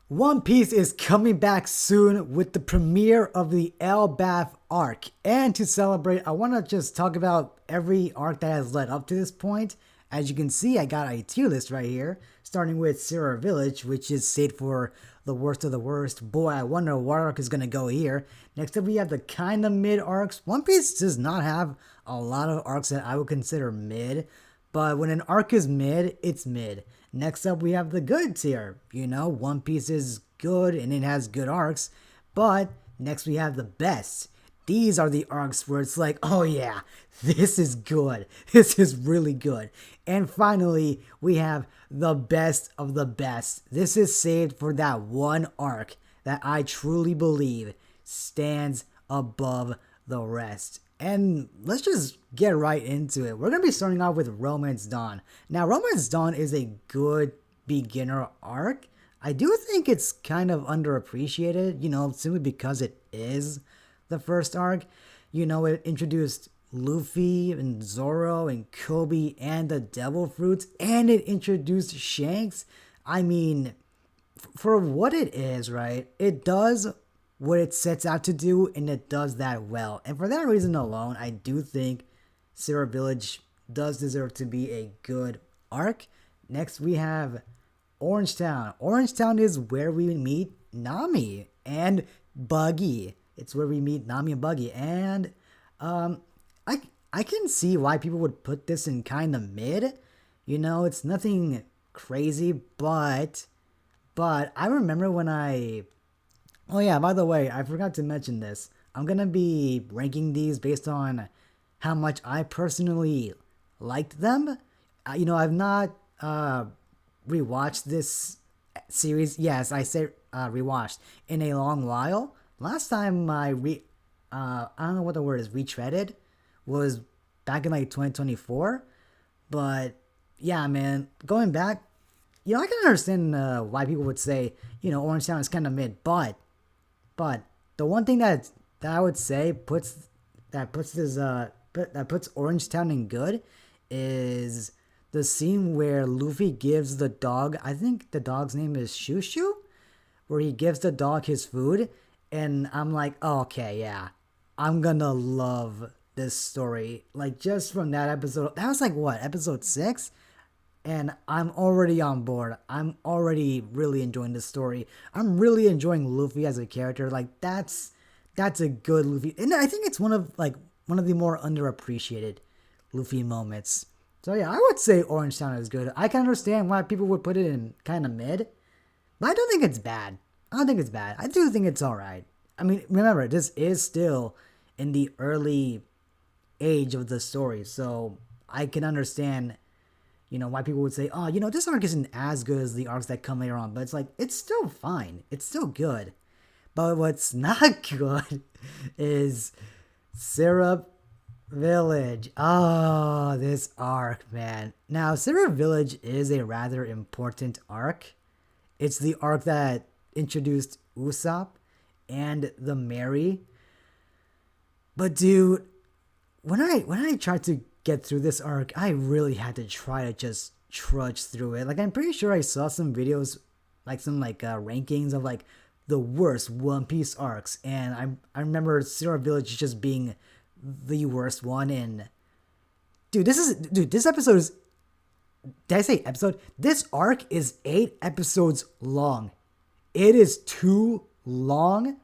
One Piece is coming back soon with the premiere of the Elbaf arc. And to celebrate, I want to just talk about every arc that has led up to this point. As you can see, I got a tier list right here, starting with Sierra Village, which is saved for the worst of the worst. Boy, I wonder what arc is going to go here. Next up, we have the kind of mid arcs. One Piece does not have a lot of arcs that I would consider mid, but when an arc is mid, it's mid. Next up, we have the good tier. One Piece is good and it has good arcs. But next, we have the best. These are the arcs where it's like, oh yeah, this is good. This is really good. And finally, we have the best of the best. This is saved for that one arc that I truly believe stands above the rest. And let's just get right into it. We're going to be starting off with Romance Dawn. Now, Romance Dawn is a good beginner arc. I do think it's kind of underappreciated, simply because it is the first arc. It introduced Luffy and Zoro and Kobe and the Devil Fruits, and it introduced Shanks. I mean, for what it is, right? It does what it sets out to do, and it does that well. And for that reason alone, I do think Sierra Village does deserve to be a good arc. Next, we have Orange Town. Orange Town is where we meet Nami and Buggy. It's where we meet Nami and Buggy. And I can see why people would put this in kind of mid. It's nothing crazy, but I remember when Oh yeah, by the way, I forgot to mention this. I'm gonna be ranking these based on how much I personally liked them. I've not rewatched this series. Yes, I say rewatched in a long while. Last time I don't know what the word is, retreaded, was back in like 2024. But yeah, man, going back, I can understand why people would say, Orange Town is kind of mid, but the one thing that I would say puts Orange Town in good is the scene where Luffy gives the dog, I think the dog's name is Shushu, where he gives the dog his food, and I'm like, oh, okay, yeah, I'm gonna love this story. Like, just from that episode, that was like what, episode 6? And I'm already on board. I'm already really enjoying the story. I'm really enjoying Luffy as a character. Like, that's a good Luffy, and I think it's one of the more underappreciated Luffy moments. So yeah, I would say Orange Town is good. I can understand why people would put it in kind of mid, but I don't think it's bad. I don't think it's bad. I do think it's all right. I mean, remember, this is still in the early age of the story, so I can understand why people would say, oh, this arc isn't as good as the arcs that come later on. But it's like, it's still fine. It's still good. But what's not good is Syrup Village. Oh, this arc, man. Now, Syrup Village is a rather important arc. It's the arc that introduced Usopp and the Mary. But dude, when I tried to get through this arc, I really had to try to just trudge through it. Like, I'm pretty sure I saw some videos, like some rankings of like the worst One Piece arcs, and I remember Syrup Village just being the worst one. And this episode is, did I say episode? This arc is 8 episodes long. It is too long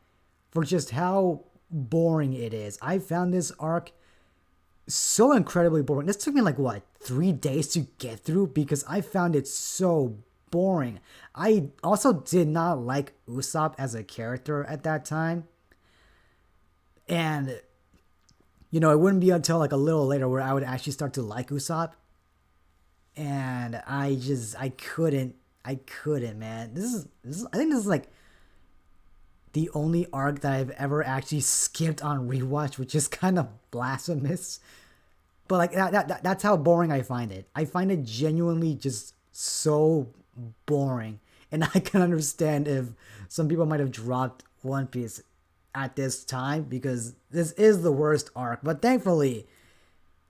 for just how boring it is. I found this arc so incredibly boring. This took me like what, 3 days to get through because I found it so boring. I also did not like Usopp as a character at that time. And it wouldn't be until like a little later where I would actually start to like Usopp. And I couldn't, man. This is I think this is like the only arc that I've ever actually skipped on rewatch, which is kind of blasphemous. But like that's how boring I find it. I find it genuinely just so boring. And I can understand if some people might have dropped One Piece at this time because this is the worst arc. But thankfully,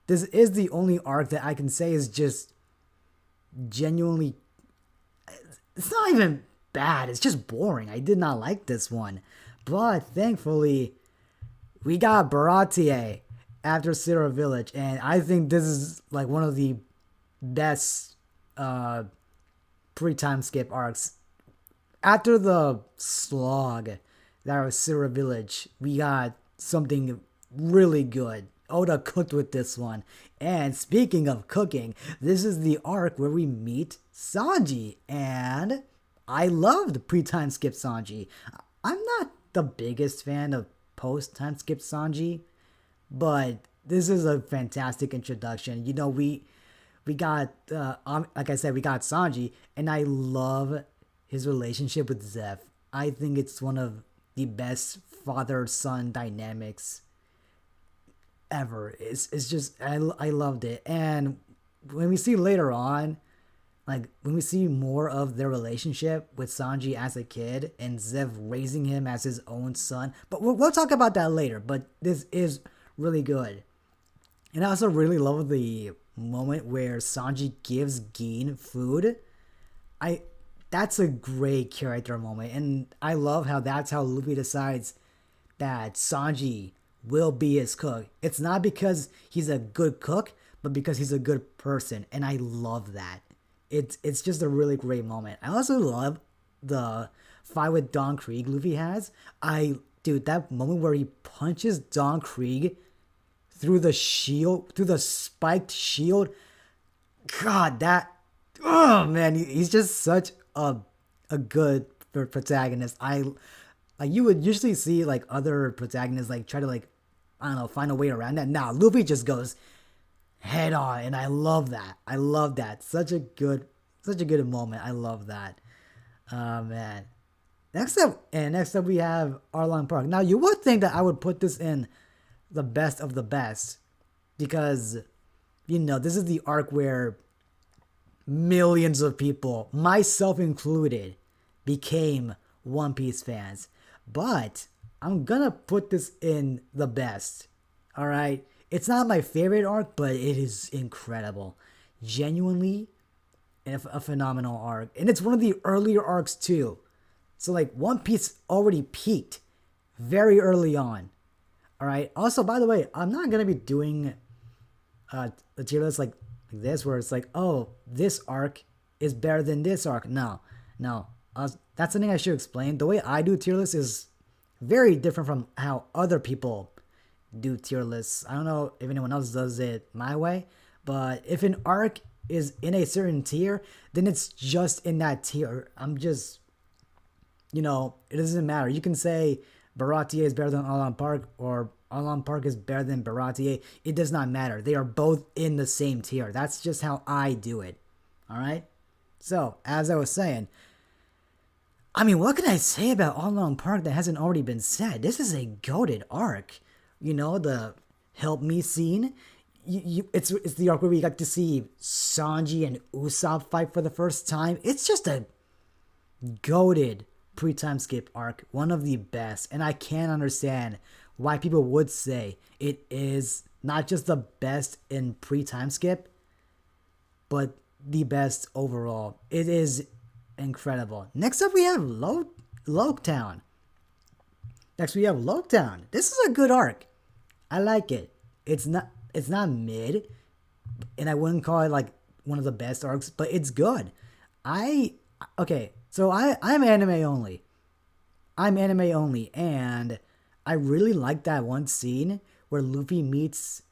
this is the only arc that I can say is just genuinely, it's not even bad. It's just boring. I did not like this one. But thankfully, we got Baratie after Sierra Village, and I think this is like one of the best pre-time skip arcs. After the slog that was Sierra Village, we got something really good. Oda cooked with this one. And speaking of cooking, this is the arc where we meet Sanji. And I loved pre-time skip Sanji. I'm not the biggest fan of post-time skip Sanji, but this is a fantastic introduction. You know, we got, like I said, we got Sanji, and I love his relationship with Zeff. I think it's one of the best father-son dynamics ever. It's just, I loved it. And when we see later on, like when we see more of their relationship with Sanji as a kid and Zeff raising him as his own son, but we'll talk about that later. But this is really good. And I also really love the moment where Sanji gives Gin food. That's a great character moment, and I love how that's how Luffy decides that Sanji will be his cook. It's not because he's a good cook, but because he's a good person, and I love that. It's just a really great moment. I also love the fight with Don Krieg Luffy has. Dude, that moment where he punches Don Krieg through the shield, through the spiked shield. God, oh man, he's just such a good protagonist. You would usually see like other protagonists like try to like, I don't know, find a way around that. Nah, Luffy just goes head on, and I love that. I love that. Such a good moment. I love that. Man. Next up we have Arlong Park. Now you would think that I would put this in the best of the best, because you know this is the arc where millions of people, myself included, became One Piece fans. But I'm gonna put this in the best. Alright? It's not my favorite arc, but it is incredible. Genuinely a phenomenal arc. And it's one of the earlier arcs too. So like One Piece already peaked very early on. Alright? Also, by the way, I'm not gonna be doing the tier list like this, where it's like, oh, this arc is better than this arc. No. That's something I should explain. The way I do tier lists is very different from how other people do tier lists. I don't know if anyone else does it my way, but if an arc is in a certain tier, then it's just in that tier. I'm just, you know, it doesn't matter. You can say Baratie is better than Arlong Park, or Arlong Park is better than Baratie. It does not matter. They are both in the same tier. That's just how I do it. Alright? So, as I was saying, I mean, what can I say about Arlong Park that hasn't already been said? This is a goated arc. You know, the help me scene. It's the arc where we got to see Sanji and Usopp fight for the first time. It's just a goated pre-time skip arc. One of the best. And I can't understand why people would say it is not just the best in pre-time skip, but the best overall. It is incredible. Next up we have Loguetown. This is a good arc. I like it. It's not mid, and I wouldn't call it like one of the best arcs, but it's good. I'm anime only. And I really like that one scene where Luffy meets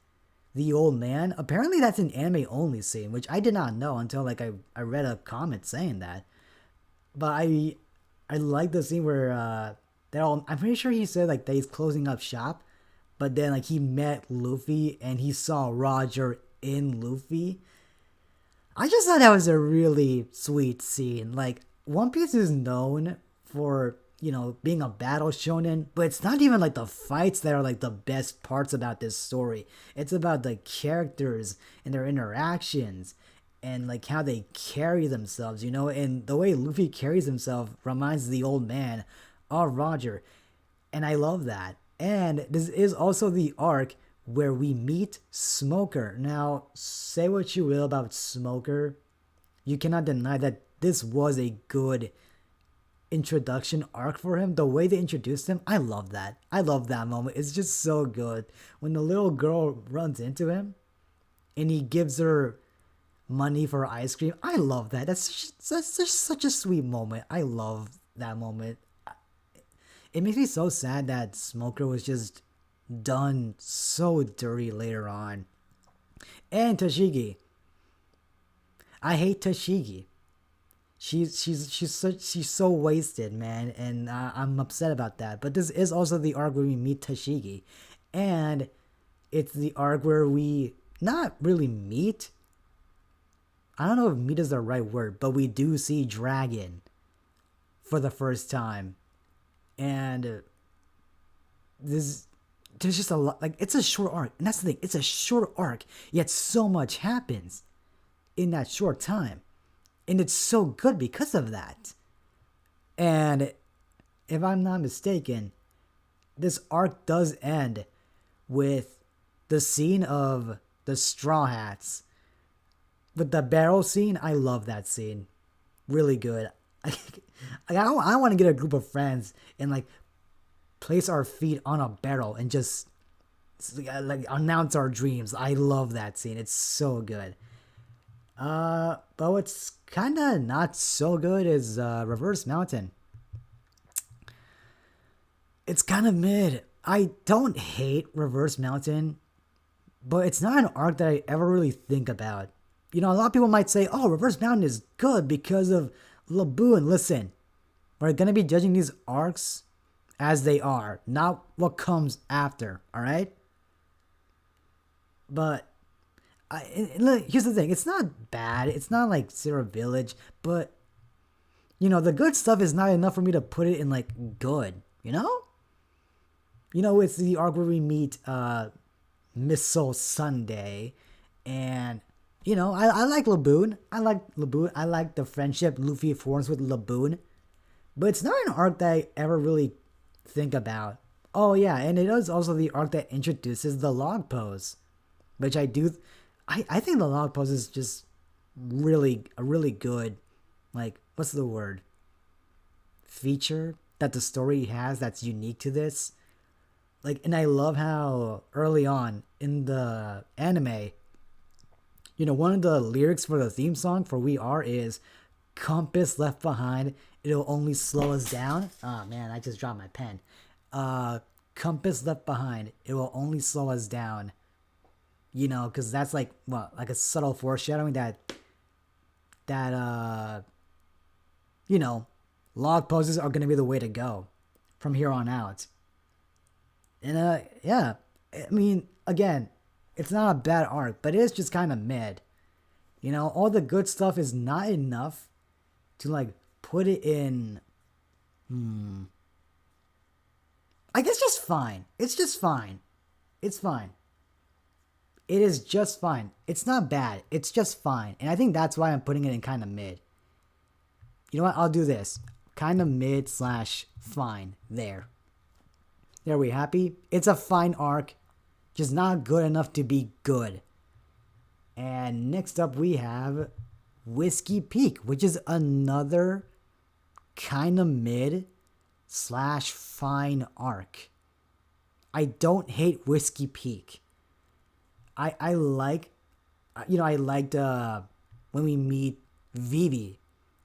the old man. Apparently that's an anime only scene, which I did not know until like I read a comment saying that. But I like the scene where I'm pretty sure he said like that he's closing up shop, but then like he met Luffy and he saw Roger in Luffy. I just thought that was a really sweet scene. Like, One Piece is known for, you know, being a battle shonen, but it's not even like the fights that are like the best parts about this story. It's about the characters and their interactions and like how they carry themselves, you know, and the way Luffy carries himself reminds the old man of Roger. And I love that. And this is also the arc where we meet Smoker. Now, say what you will about Smoker, you cannot deny that this was a good introduction arc for him, the way they introduced him, I love that. I love that moment. It's just so good. When the little girl runs into him and he gives her money for ice cream, I love that. That's just such a sweet moment. I love that moment. It makes me so sad that Smoker was just done so dirty later on. And Tashigi. I hate Tashigi. She's so wasted, man, and I'm upset about that. But this is also the arc where we meet Tashigi, and it's the arc where we not really meet. I don't know if meet is the right word, but we do see Dragon for the first time, and there's just a lot. Like, it's a short arc, and that's the thing. It's a short arc, yet so much happens in that short time. And it's so good because of that. And if I'm not mistaken, this arc does end with the scene of the Straw Hats. With the barrel scene, I love that scene. Really good. I want to get a group of friends and like place our feet on a barrel and just like announce our dreams. I love that scene. It's so good. But what's kind of not so good is Reverse Mountain. It's kind of mid. I don't hate Reverse Mountain, but it's not an arc that I ever really think about. You know, a lot of people might say, oh, Reverse Mountain is good because of Laboon. Listen, we're going to be judging these arcs as they are, not what comes after, alright? But here's the thing, it's not bad, it's not like Zero Village, but you know, the good stuff is not enough for me to put it in like good, you know? You know, it's the arc where we meet Missile Sunday, and you know, I like Laboon. I like the friendship Luffy forms with Laboon, but it's not an arc that I ever really think about. Oh yeah, and it is also the arc that introduces the log pose, which I think the log pose is just really good, like, what's the word? Feature that the story has that's unique to this. Like, and I love how early on in the anime, you know, one of the lyrics for the theme song for We Are is compass left behind, it'll only slow us down. Oh man, I just dropped my pen. Compass left behind, it will only slow us down. You know, because that's like, what, like a subtle foreshadowing that you know, log poses are gonna be the way to go from here on out. And yeah, I mean, again, it's not a bad arc, but it is just kind of mid. You know, all the good stuff is not enough to like put it in. I guess just fine. It's just fine. It's fine. It is just fine. It's not bad. It's just fine. And I think that's why I'm putting it in kind of mid. You know what? I'll do this. Kind of mid / fine. There. There, we happy? It's a fine arc. Just not good enough to be good. And next up we have Whiskey Peak, which is another kind of mid / fine arc. I don't hate Whiskey Peak. I like, you know, I liked when we meet Vivi.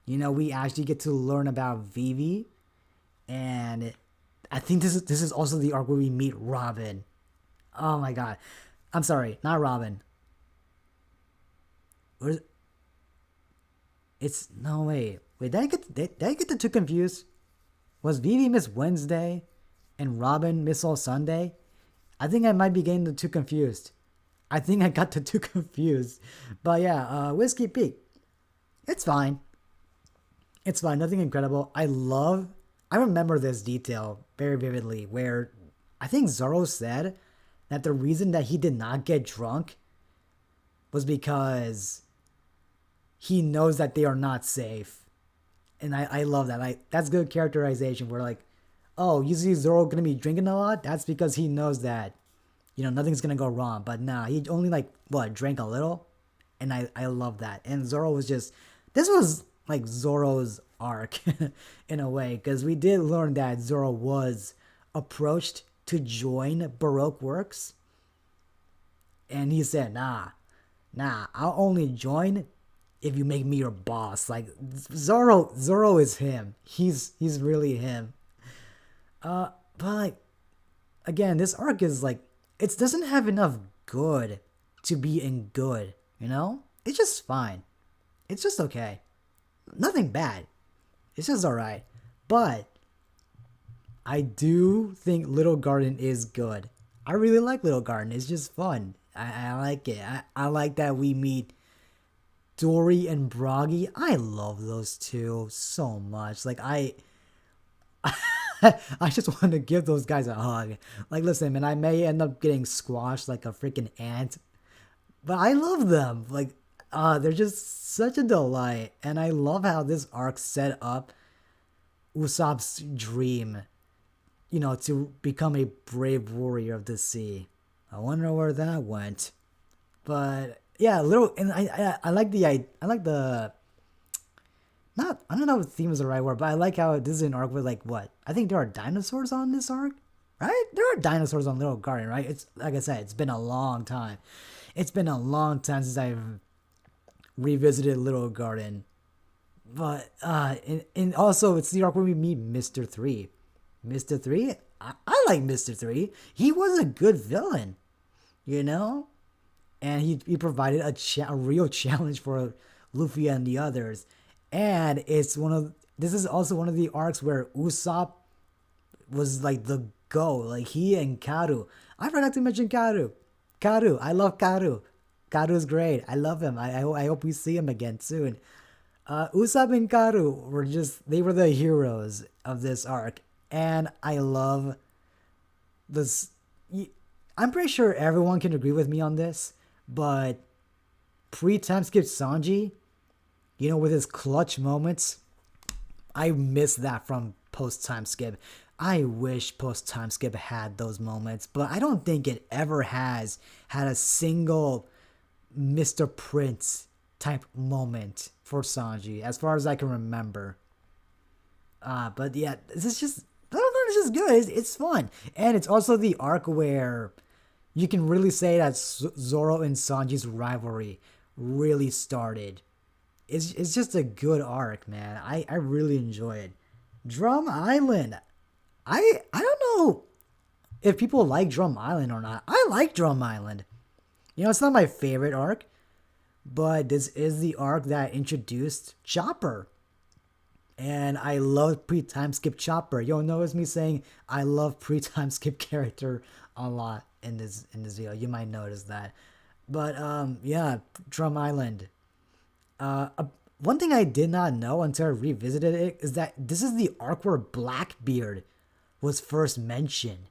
You know, we actually get to learn about Vivi, and I think this is also the arc where we meet Robin. Oh my god, I'm sorry, not Robin. Where's it's no way. Wait, did I get the two confused? Was Vivi Miss Wednesday and Robin Miss All Sunday? I think I might be getting the two confused. I think I got the two confused. But yeah, Whiskey Peak. It's fine. It's fine. Nothing incredible. I remember this detail very vividly where I think Zoro said that the reason that he did not get drunk was because he knows that they are not safe. And I love that. That's good characterization where like, oh, you see Zoro gonna be drinking a lot? That's because he knows that, you know, nothing's gonna go wrong. But nah, he only like, drank a little? And I love that. And Zoro was just, this was like Zoro's arc in a way, because we did learn that Zoro was approached to join Baroque Works, and he said, nah, I'll only join if you make me your boss. Like Zoro is him. He's really him. But like, again, this arc is like, it doesn't have enough good to be in good, you know? It's just fine. It's just okay. Nothing bad. It's just alright. But I do think Little Garden is good. I really like Little Garden. It's just fun. I like it. I like that we meet Dory and Broggy. I love those two so much. Like, I just want to give those guys a hug. Like, listen, man, I may end up getting squashed like a freaking ant, but I love them. Like, they're just such a delight. And I love how this arc set up Usopp's dream, you know, to become a brave warrior of the sea. I wonder where that went. But yeah, I like the not, I don't know if theme is the right word, but I like how this is an arc with like what? I think there are dinosaurs on this arc, right? There are dinosaurs on Little Garden, right? It's like I said, it's been a long time. It's been a long time since I've revisited Little Garden. But and also it's the arc where we meet Mr. 3. Mr. 3? I like Mr. 3. He was a good villain, you know? And he provided a real challenge for Luffy and the others. And this is also one of the arcs where Usopp was like the go. Like he and Karu. I forgot to mention Karu. I love Karu. Karu's great. I love him. I hope we see him again soon. Usopp and Karu they were the heroes of this arc. And I love this. I'm pretty sure everyone can agree with me on this, but pre-time skip Sanji, you know, with his clutch moments, I miss that from post-time skip. I wish post-time skip had those moments, but I don't think it ever has had a single Mr. Prince type moment for Sanji, as far as I can remember. But yeah, this is just good. It's fun. And it's also the arc where you can really say that Zoro and Sanji's rivalry really started. It's just a good arc, man. I really enjoy it. Drum Island. I don't know if people like Drum Island or not. I like Drum Island. You know, it's not my favorite arc, but this is the arc that introduced Chopper. And I love pre-time skip Chopper. You'll notice me saying I love pre-time skip character a lot in this video. You might notice that. But yeah, Drum Island. One thing I did not know until I revisited it is that this is the arc where Blackbeard was first mentioned.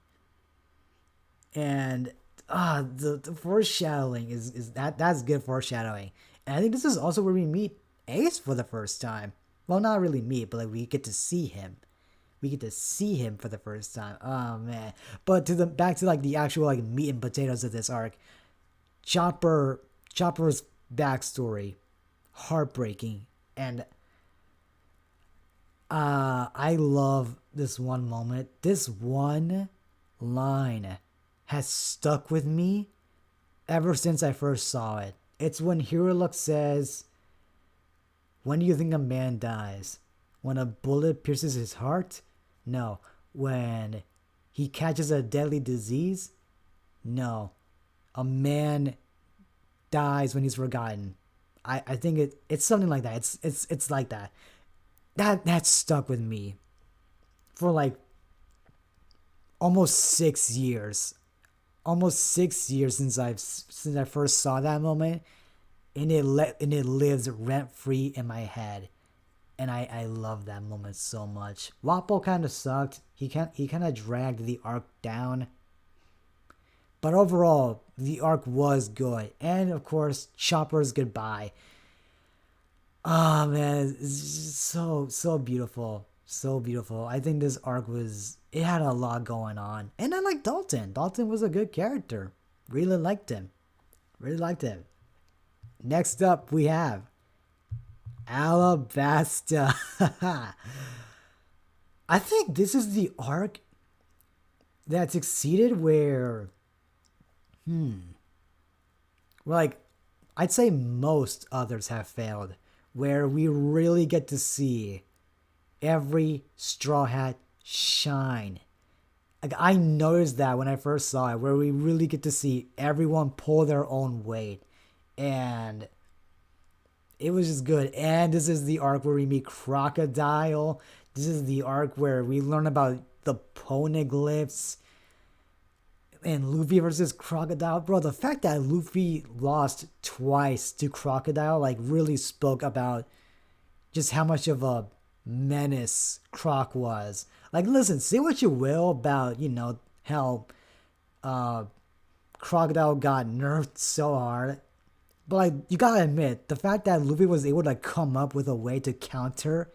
And the foreshadowing is that's good foreshadowing. And I think this is also where we meet Ace for the first time. Well, not really meet, but like we get to see him. We get to see him for the first time. Oh man! But back to like the actual like meat and potatoes of this arc. Chopper's backstory, heartbreaking, and I love this one moment. This one line has stuck with me ever since I first saw it. It's when Hiruluk says, "When do you think a man dies? When a bullet pierces his heart? No. When he catches a deadly disease? No. A man dies when he's forgotten." I think it's something like that. It's like that. That stuck with me for like almost 6 years. Almost 6 years since I first saw that moment. And it lives rent free in my head, and I love that moment so much. Wappo kind of sucked. He kind of dragged the arc down, but overall the arc was good. And of course, Chopper's goodbye. Oh man, it's just so beautiful, so beautiful. I think this arc had a lot going on, and I like Dalton. Dalton was a good character. Really liked him. Next up, we have Alabasta. I think this is the arc that succeeded where, like, I'd say most others have failed, where we really get to see every Straw Hat shine. Like, I noticed that when I first saw it, where we really get to see everyone pull their own weight. And it was just good. And this is the arc where we meet Crocodile. This is the arc where we learn about the poneglyphs and Luffy versus Crocodile. Bro, the fact that Luffy lost twice to Crocodile, like, really spoke about just how much of a menace Croc was. Like, listen, say what you will about, how Crocodile got nerfed so hard. But, like, you gotta admit, the fact that Luffy was able to come up with a way to counter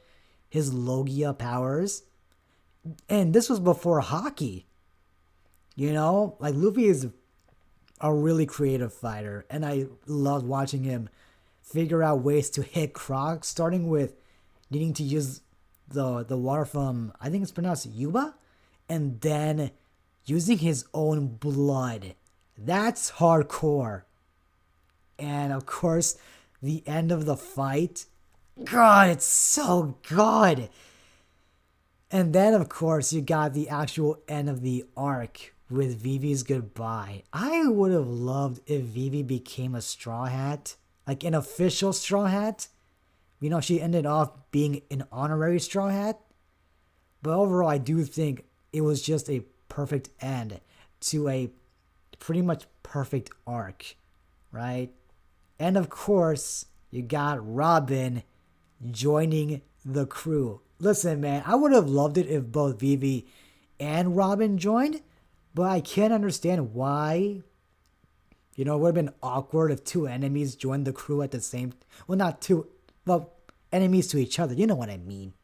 his Logia powers, and this was before Haki. Like, Luffy is a really creative fighter, and I loved watching him figure out ways to hit Croc, starting with needing to use the water from, I think it's pronounced Yuba, and then using his own blood. That's hardcore. And of course, the end of the fight, God, it's so good. And then, of course, you got the actual end of the arc with Vivi's goodbye. I would have loved if Vivi became a Straw Hat, like an official Straw Hat. She ended off being an honorary Straw Hat. But overall, I do think it was just a perfect end to a pretty much perfect arc, right? And of course, you got Robin joining the crew. Listen, man, I would have loved it if both Vivi and Robin joined, but I can't understand why. It would have been awkward if two enemies joined the crew at the same. Well, not two, well, enemies to each other. You know what I mean.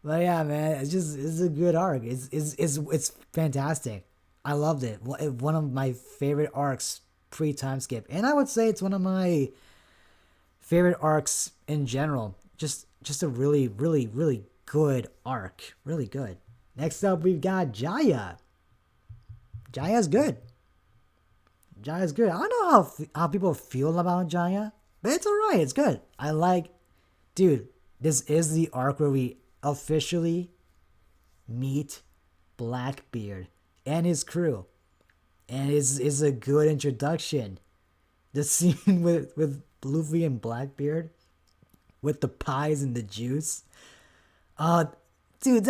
But yeah, man, it's a good arc. It's fantastic. I loved it. One of my favorite arcs pre-time skip, and I would say it's one of my favorite arcs in general. Just a really, really, really good arc. Really good. Next up, we've got Jaya. Jaya's good. I don't know how people feel about Jaya, but it's alright. It's good. Dude, this is the arc where we officially meet Blackbeard and his crew. And is a good introduction. The scene with Luffy and Blackbeard with the pies and the juice. Dude,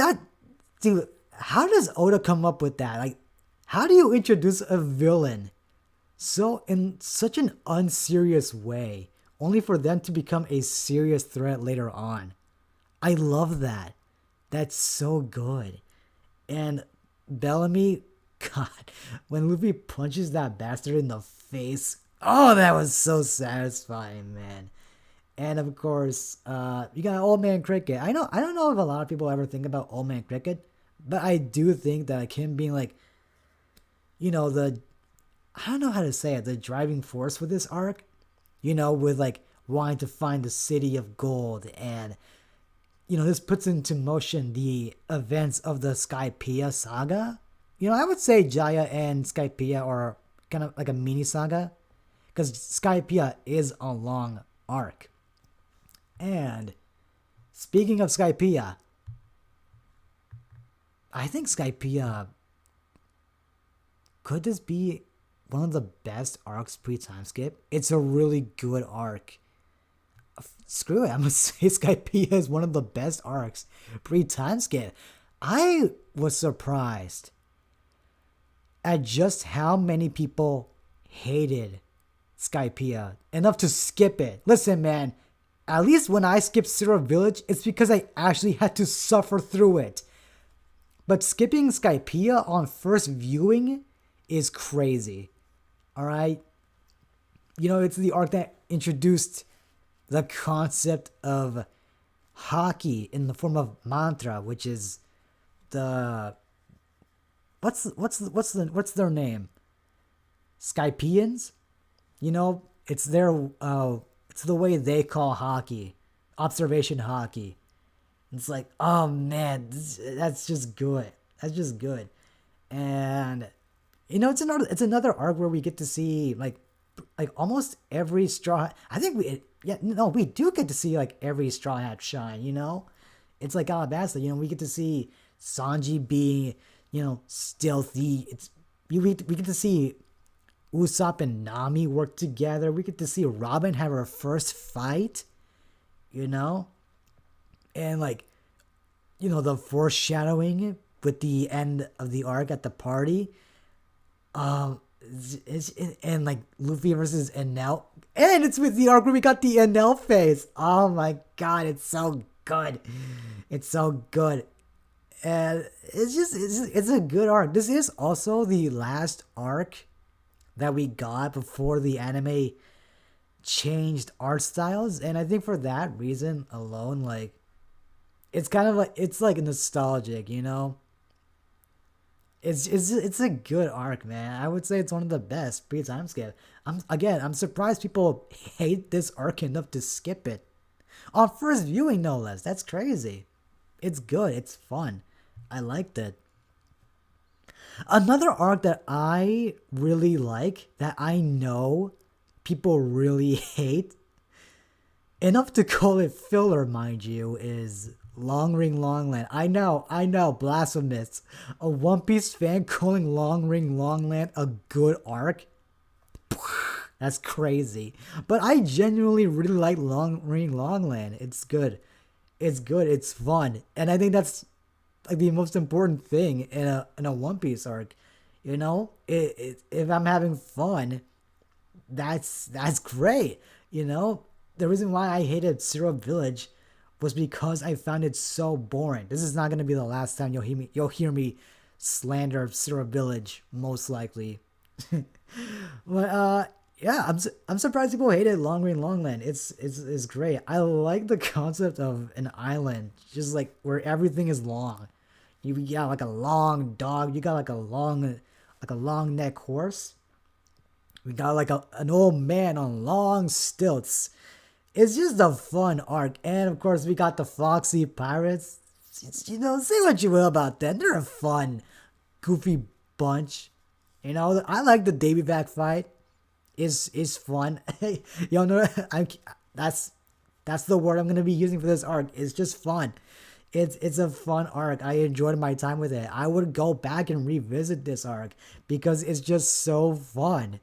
how does Oda come up with that? Like, how do you introduce a villain in such an unserious way, only for them to become a serious threat later on? I love that. That's so good. And Bellamy, God, when Luffy punches that bastard in the face, oh, that was so satisfying, man. And of course, you got Old Man Cricket. I don't know if a lot of people ever think about Old Man Cricket, but I do think that, like, him being like, I don't know how to say it, the driving force with this arc, with like wanting to find the city of gold, and this puts into motion the events of the Skypiea saga. I would say Jaya and Skypiea are kind of like a mini saga, because Skypiea is a long arc. And speaking of Skypiea, I think Skypiea, could this be one of the best arcs pre-time skip? It's a really good arc. Screw it, I'm gonna say Skypiea is one of the best arcs pre-time skip. I was surprised at just how many people hated Skypiea enough to skip it. Listen, man, at least when I skipped Syrup Village, it's because I actually had to suffer through it. But skipping Skypiea on first viewing is crazy. Alright? It's the arc that introduced the concept of Haki in the form of mantra, which is the what's their name? Skypeans? It's It's the way they call hockey, observation hockey. It's like, oh man, that's just good. That's just good. And it's another arc where we get to see like almost every straw. I think we do get to see like every Straw Hat shine. It's like Alabasta. We get to see Sanji being stealthy. We get to see Usopp and Nami work together. We get to see Robin have her first fight. And the foreshadowing with the end of the arc at the party. And like Luffy versus Enel, and it's with the arc where we got the Enel face. Oh my god, it's so good. It's so good. And it's a good arc. This is also the last arc that we got before the anime changed art styles, and I think for that reason alone, like it's kind of like it's like nostalgic. It's a good arc, man. I would say it's one of the best pre-time skip. I'm surprised people hate this arc enough to skip it on first viewing, no less. That's crazy. It's good. It's fun. I liked it. Another arc that I really like, that I know people really hate, enough to call it filler, mind you, is Long Ring Longland. I know, blasphemous. A One Piece fan calling Long Ring Longland a good arc? That's crazy. But I genuinely really like Long Ring Longland. It's good. It's fun. And I think that's like the most important thing in a One Piece arc. If I'm having fun, that's great. The reason why I hated Syrup Village was because I found it so boring. This is not gonna be the last time you'll hear me slander Syrup Village, most likely. But yeah, I'm surprised people hated Long Ring Longland. It's great. I like the concept of an island, just like where everything is long. You got like a long dog. You got like a long neck horse. We got like an old man on long stilts. It's just a fun arc. And of course, we got the Foxy Pirates. Say what you will about them. They're a fun, goofy bunch. I like the Davy Back fight. Is fun. That's the word I'm gonna be using for this arc. It's just fun. It's a fun arc. I enjoyed my time with it. I would go back and revisit this arc because it's just so fun.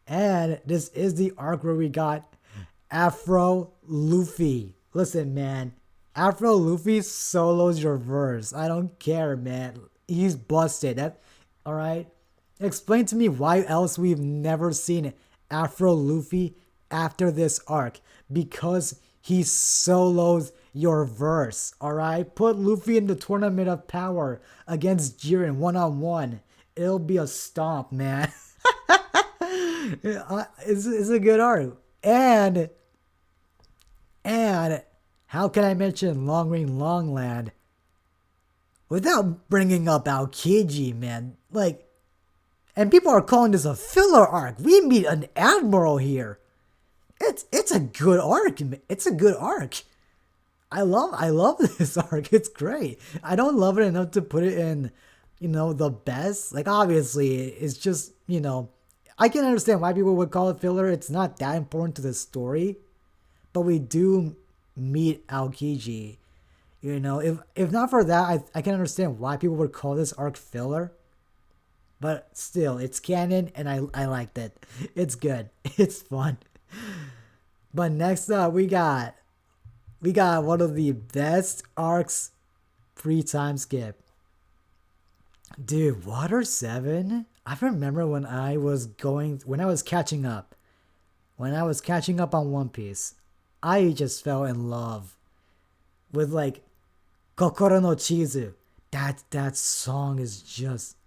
And this is the arc where we got Afro Luffy. Listen, man. Afro Luffy solos your verse. I don't care, man. He's busted. Alright? Explain to me why else we've never seen Afro Luffy after this arc. Because he solos your verse. Alright? Put Luffy in the Tournament of Power against Jiren one-on-one. It'll be a stomp, man. It's a good arc. And how can I mention Long Ring Longland without bringing up Aokiji, man? And people are calling this a filler arc. We meet an admiral here. It's a good arc. It's a good arc. I love this arc. It's great. I don't love it enough to put it in, the best. Obviously, it's just, I can understand why people would call it filler. It's not that important to the story. But we do meet Aokiji. If not for that, I can understand why people would call this arc filler. But still, it's canon and I liked it. It's good. It's fun. But next up, we got one of the best arcs pre-time skip. Dude, Water 7? I remember when I was catching up on One Piece, I just fell in love with Kokoro no Chizu. That song is just,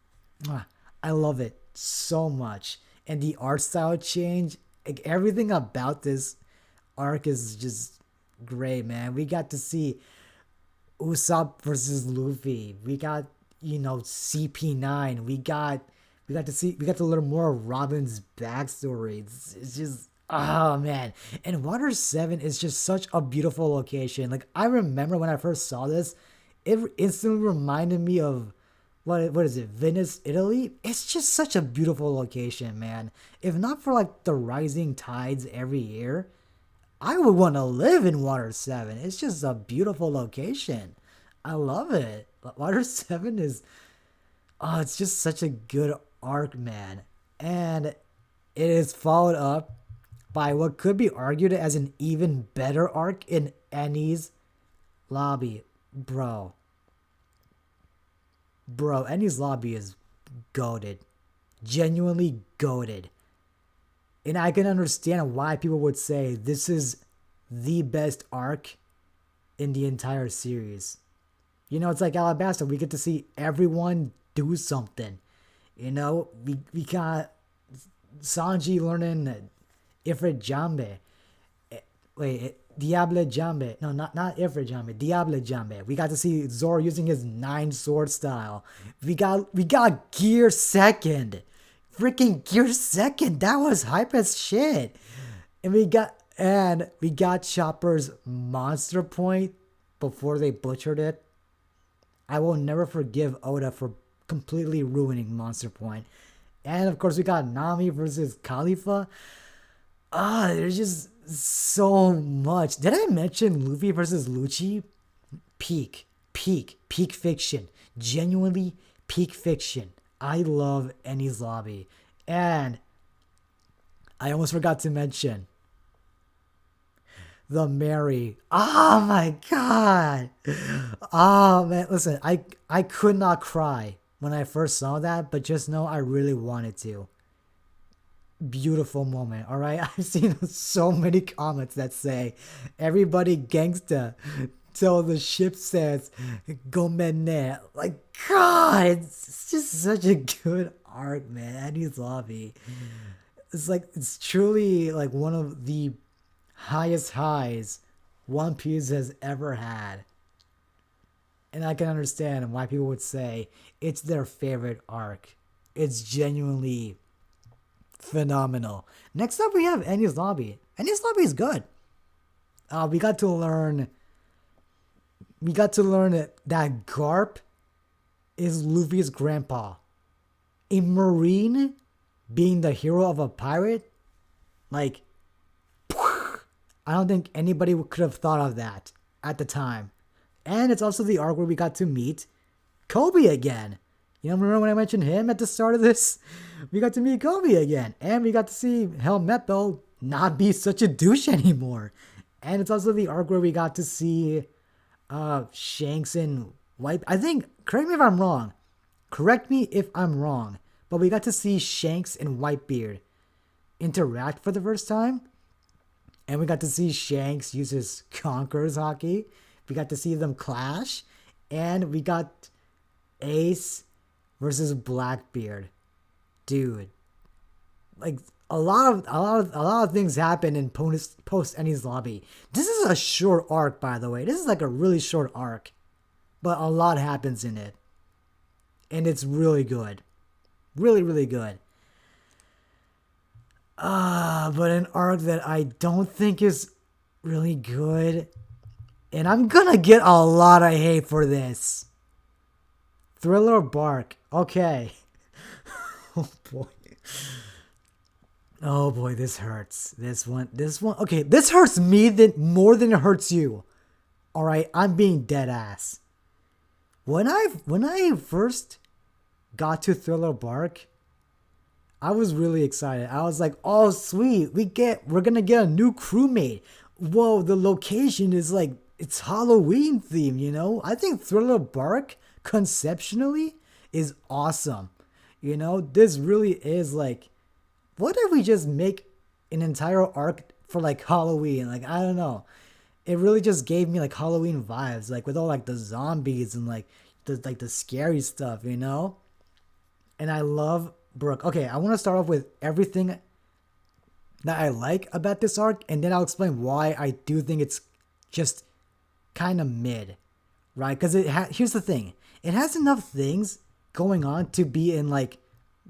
I love it so much. And the art style change, everything about this arc is just great, man. We got to see Usopp versus Luffy. We got, CP9. We got to learn more of Robin's backstory. It's just, Oh man, and Water 7 is just such a beautiful location. Like I remember when I first saw this, it instantly reminded me of what is it? Venice, Italy? It's just such a beautiful location, man. If not for like the rising tides every year, I would want to live in Water 7. It's just a beautiful location. I love it. Water 7 is oh, it's just such a good arc, man. And it is followed up by what could be argued as an even better arc in Enies Lobby. Bro. Bro, Enies Lobby is goated. Genuinely goated. And I can understand why people would say this is the best arc in the entire series. You know, it's like Alabasta. We get to see everyone do something. You know, we got Sanji learning Ifrit Jambe. Diable Jambe. No, not Ifrit Jambe. Diable Jambe. We got to see Zoro using his 9 sword style. We got Gear Second. Freaking Gear Second. That was hype as shit. And we got Chopper's monster point before they butchered it. I will never forgive Oda for completely ruining Monster Point. And of course, we got Nami versus Khalifa. There's just so much. Did I mention Luffy versus Lucci? Peak fiction. Genuinely peak fiction. I love Enies Lobby. And I almost forgot to mention the Mary. Oh my god. Oh man, listen, I could not cry when I first saw that, but just know I really wanted to. Beautiful moment, all right? I've seen so many comments that say everybody gangsta till the ship says gomenne. Like god, it's just such a good arc, man. Enies Lobby. It's truly like one of the highest highs One Piece has ever had. And I can understand why people would say it's their favorite arc. It's genuinely phenomenal. Next up, we have Enies Lobby. Enies Lobby is good. We got to learn that Garp is Luffy's grandpa. A Marine being the hero of a pirate? Like, I don't think anybody could have thought of that at the time. And it's also the arc where we got to meet Kobe again. You know, remember when I mentioned him at the start of this? We got to meet Kobe again. And we got to see Helmeppo not be such a douche anymore. And it's also the arc where we got to see Shanks and White. I think, correct me if I'm wrong. But we got to see Shanks and Whitebeard interact for the first time. And we got to see Shanks use his Conqueror's Haki. We got to see them clash. And we got Ace versus Blackbeard. Dude. Like, a lot of things happen in post Enies Lobby. This is a short arc, by the way. This is like a really short arc. But a lot happens in it. And it's really good. Really, really good. But an arc that I don't think is really good. And I'm gonna get a lot of hate for this. Thriller Bark. Okay. Oh boy. Oh boy, this hurts. This one. Okay, this hurts me more than it hurts you. Alright, I'm being dead ass. When I first got to Thriller Bark, I was really excited. I was like, oh sweet, we're gonna get a new crewmate. Whoa, the location is like, it's Halloween themed, you know? I think Thriller Bark, conceptually, is awesome. You know, this really is like, what if we just make an entire arc for like Halloween? Like, I don't know. It really just gave me like Halloween vibes, like with all like the zombies and like the scary stuff, you know? And I love Brook. Okay, I want to start off with everything that I like about this arc, and then I'll explain why I do think it's just kind of mid, right? Because here's the thing. It has enough things going on to be in like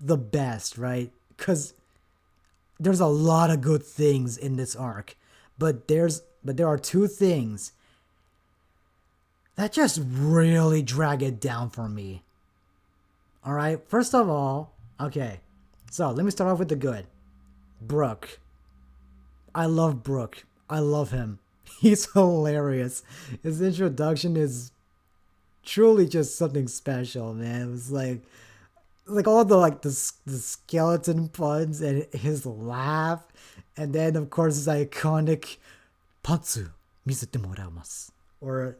the best, right? Because there's a lot of good things in this arc, but there are two things that just really drag it down for me. All right, first of all, okay, so let me start off with the good. Brook. I love Brook. I love him. He's hilarious. His introduction is truly just something special, man. It was like all the the skeleton puns and his laugh, and then of course his iconic "Pantsu misete moramasu," or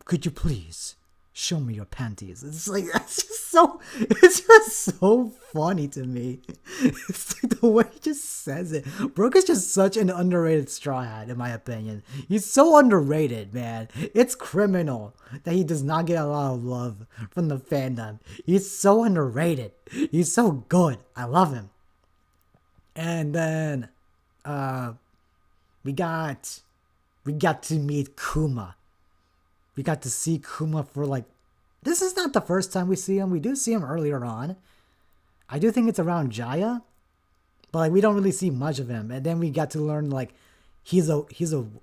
"Could you please show me your panties?" It's like it's just so funny to me. It's like the way he just says it. Brooke is just such an underrated Straw Hat, in my opinion. He's so underrated, man. It's criminal that he does not get a lot of love from the fandom. He's so underrated. He's so good. I love him. And then we got to meet Kuma. We got to see Kuma for like, this is not the first time we see him. We do see him earlier on. I do think it's around Jaya, but like we don't really see much of him. And then we got to learn like he's a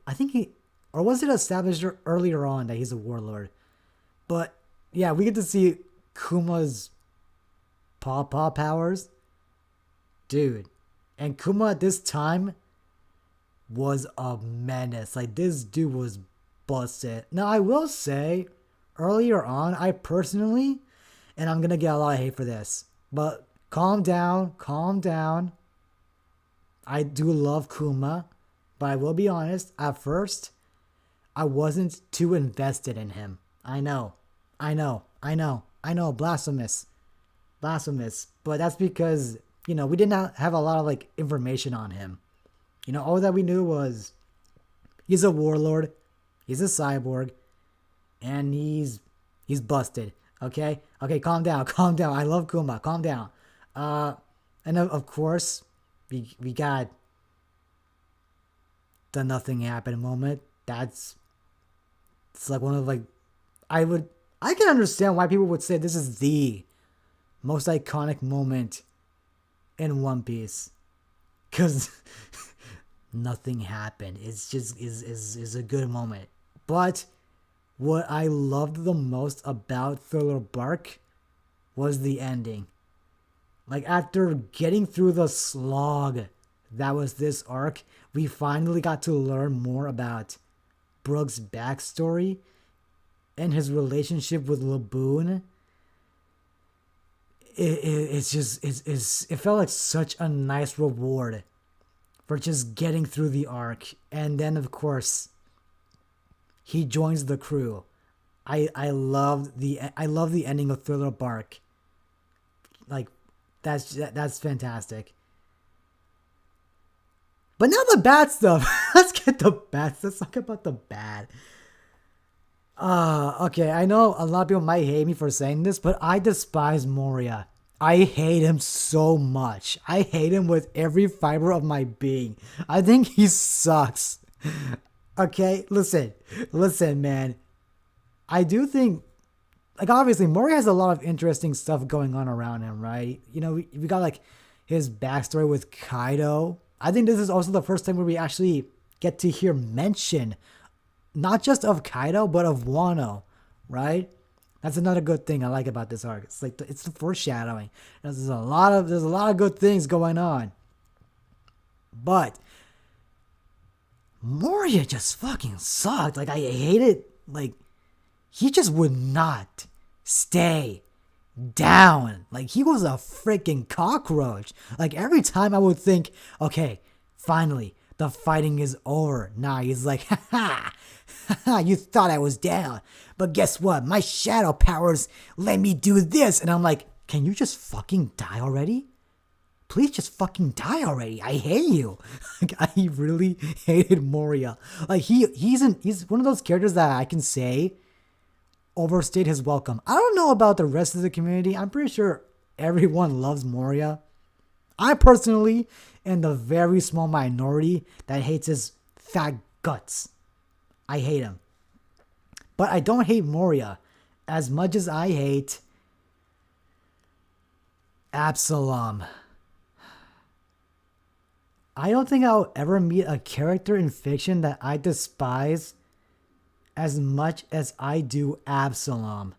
I think he, or was it established earlier on that he's a warlord? But yeah, we get to see Kuma's paw powers, dude. And Kuma at this time was a menace. Like this dude was busted. Now I will say, earlier on, I personally, and I'm gonna get a lot of hate for this, but calm down, calm down. I do love Kuma, but I will be honest, at first, I wasn't too invested in him. I know, blasphemous. Blasphemous. But that's because, you know, we did not have a lot of like information on him. You know, all that we knew was he's a warlord, he's a cyborg, and he's busted. Okay, calm down, calm down. I love Kuma. Calm down. And of course, we got the nothing happened moment. It's like one of like, I can understand why people would say this is the most iconic moment in One Piece, because nothing happened. It's just is a good moment. But what I loved the most about Thriller Bark was the ending. Like after getting through the slog that was this arc, we finally got to learn more about Brook's backstory and his relationship with Laboon. It felt like such a nice reward for just getting through the arc. And then of course he joins the crew. I love the ending of Thriller Bark. Like that's fantastic. But now the bad stuff. Let's get the bad. Let's talk about the bad. Okay, I know a lot of people might hate me for saying this, but I despise Moria. I hate him so much. I hate him with every fiber of my being. I think he sucks. Okay, listen, man. I do think, like, obviously, Moria has a lot of interesting stuff going on around him, right? You know, we got, like, his backstory with Kaido. I think this is also the first time where we actually get to hear mention, not just of Kaido, but of Wano, right? That's another good thing I like about this arc. It's like it's the foreshadowing. There's a lot of good things going on. But Moria just fucking sucked. Like, I hate it. Like, he just would not stay down. Like, he was a freaking cockroach. Like, every time I would think, okay, finally, the fighting is over. Nah, he's like, ha, you thought I was down. But guess what? My shadow powers let me do this. And I'm like, can you just fucking die already? Please just fucking die already. I hate you. Like, I really hated Moria. Like, he's one of those characters that I can say overstayed his welcome. I don't know about the rest of the community. I'm pretty sure everyone loves Moria. I personally am the very small minority that hates his fat guts. I hate him. But I don't hate Moria as much as I hate Absalom. I don't think I'll ever meet a character in fiction that I despise as much as I do Absalom.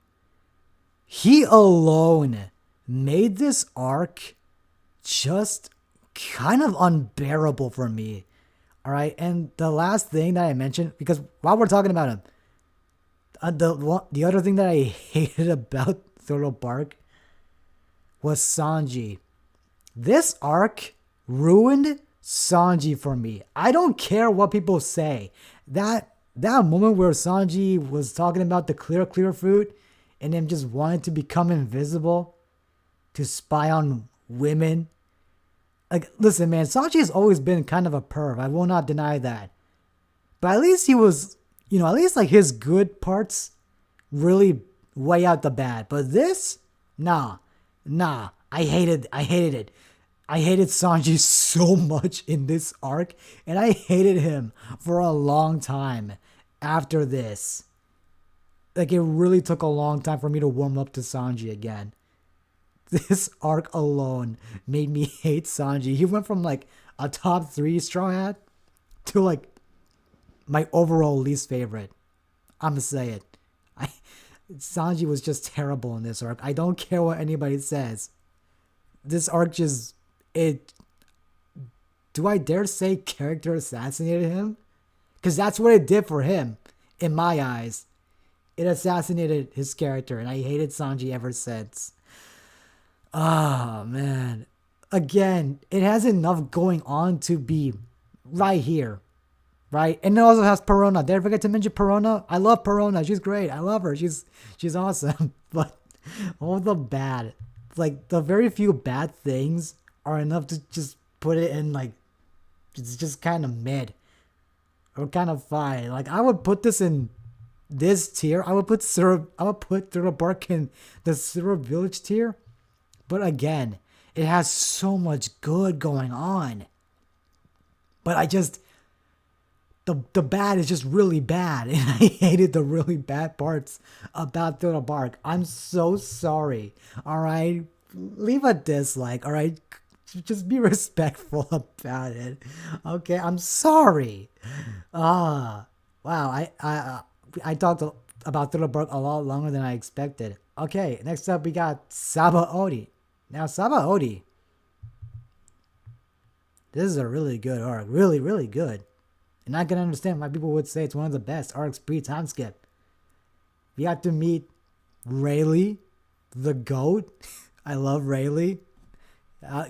He alone made this arc just kind of unbearable for me. All right, and the last thing that I mentioned, because while we're talking about him, the other thing that I hated about Thriller Bark was Sanji. This arc ruined Sanji for me. I don't care what people say. That moment where Sanji was talking about the clear fruit and him just wanting to become invisible to spy on women. Like, listen, man, Sanji has always been kind of a perv. I will not deny that. But at least he was, at least like his good parts really weigh out the bad. But this, nah. I hated it. I hated Sanji so much in this arc, and I hated him for a long time after this. Like, it really took a long time for me to warm up to Sanji again. This arc alone made me hate Sanji. He went from like a top 3 Straw Hat to like my overall least favorite. I'm gonna say it. Sanji was just terrible in this arc. I don't care what anybody says. This arc just, do I dare say character assassinated him? Because that's what it did for him, in my eyes. It assassinated his character, and I hated Sanji ever since. Oh, man. Again, it has enough going on to be right here. Right? And it also has Perona. Did I forget to mention Perona? I love Perona. She's great. I love her. She's awesome. But all the bad, like the very few bad things are enough to just put it in like, it's just kind of mid. Or kind of fine. Like, I would put this in this tier. I would put Thriller Bark in the Syrup Village tier. But again, it has so much good going on. But I just, the bad is just really bad. And I hated the really bad parts about Thriller Bark. I'm so sorry. All right? Leave a dislike. All right? Just be respectful about it. Okay? I'm sorry. Wow. I talked about Thriller Bark a lot longer than I expected. Okay, next up we got Sabaody. Now, Sabaody, this is a really good arc. Really, really good. And I can understand why people would say it's one of the best arcs pre-time skip. We got to meet Rayleigh, the GOAT. I love Rayleigh. I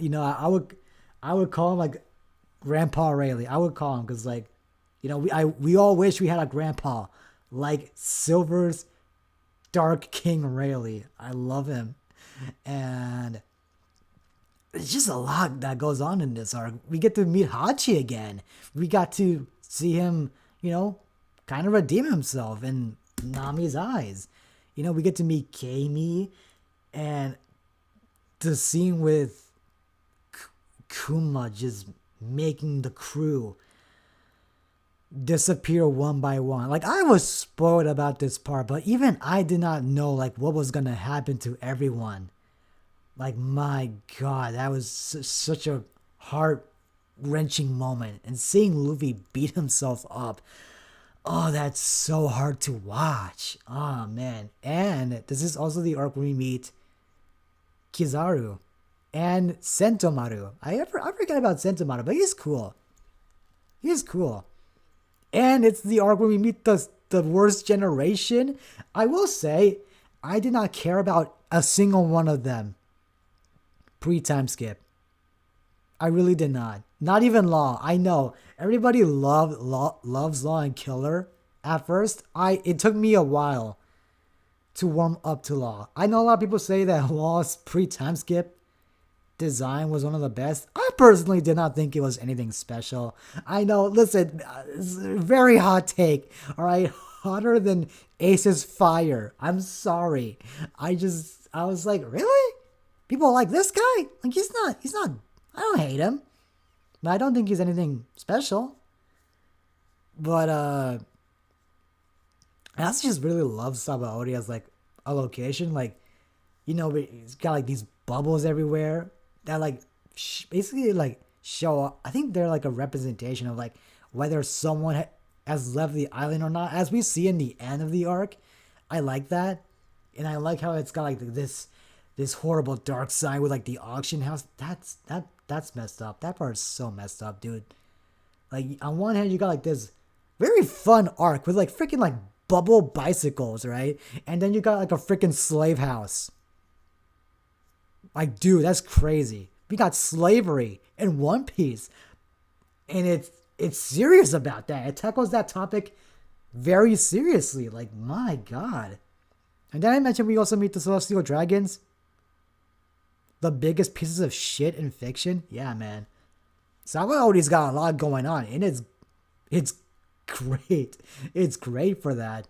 would call him like Grandpa Rayleigh. I would call him because we all wish we had a grandpa like Silver's Dark King Rayleigh. I love him. And it's just a lot that goes on in this arc. We get to meet Hachi again. We got to see him, kind of redeem himself in Nami's eyes. We get to meet Kami, and the scene with Kuma just making the crew disappear one by one. Like, I was spoiled about this part, but even I did not know what was gonna happen to everyone. Like, my God, that was such a heart-wrenching moment. And seeing Luffy beat himself up, oh, that's so hard to watch. Oh, man. And this is also the arc where we meet Kizaru and Sentomaru. I forget about Sentomaru, but he's cool. He's cool. And it's the arc where we meet the worst generation. I will say, I did not care about a single one of them pre-time skip. I really did not. Not even Law. I know everybody loves Law and Killer at first. It took me a while to warm up to Law. I know a lot of people say that Law's pre-time skip design was one of the best. I personally did not think it was anything special. I know, listen, it's a very hot take. All right, hotter than Ace's fire. I'm sorry. I was like, really? People like this guy? Like, he's not, I don't hate him. But I don't think he's anything special. But, I also just really love Sabaody as, a location. He's got, these bubbles everywhere that, basically, show. I think they're like a representation of like whether someone has left the island or not, as we see in the end of the arc. I like that, and I like how it's got like this horrible dark side with like the auction house. That's messed up. That part's so messed up, dude. Like on one hand, you got like this very fun arc with like freaking like bubble bicycles, right? And then you got like a freaking slave house. Like, dude, that's crazy. We got slavery in One Piece, and it's serious about that. It tackles that topic very seriously. Like, my God. And then I mentioned we also meet the Celestial Dragons, the biggest pieces of shit in fiction. Yeah, man. Sabaodi's got a lot going on, and it's great. It's great for that.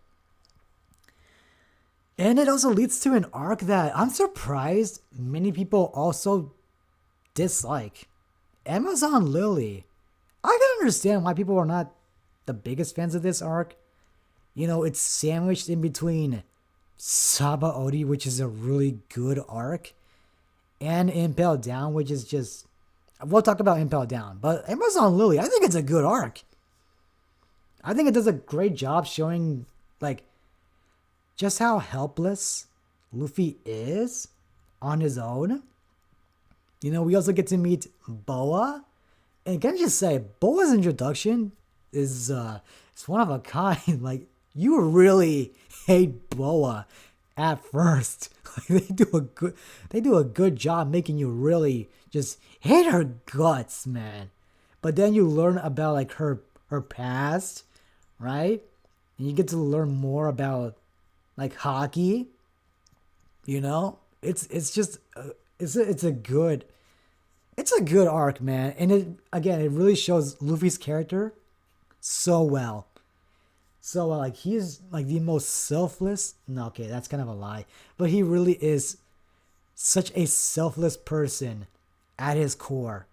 And it also leads to an arc that I'm surprised many people also dislike. Amazon Lily. I can understand why people are not the biggest fans of this arc. You know, it's sandwiched in between Sabaody, which is a really good arc, and Impel Down, which is just... We'll talk about Impel Down, but Amazon Lily, I think it's a good arc. I think it does a great job showing, like, just how helpless Luffy is on his own. You know, we also get to meet Boa. And can I just say, Boa's introduction is it's one of a kind. Like, you really hate Boa at first. Like, they do a good job making you really just hate her guts, man. But then you learn about like her past, right? And you get to learn more about like hockey. You know, it's just it's a good arc, man. And it really shows Luffy's character so well. So like he's like the most selfless. No, okay, that's kind of a lie. But he really is such a selfless person at his core.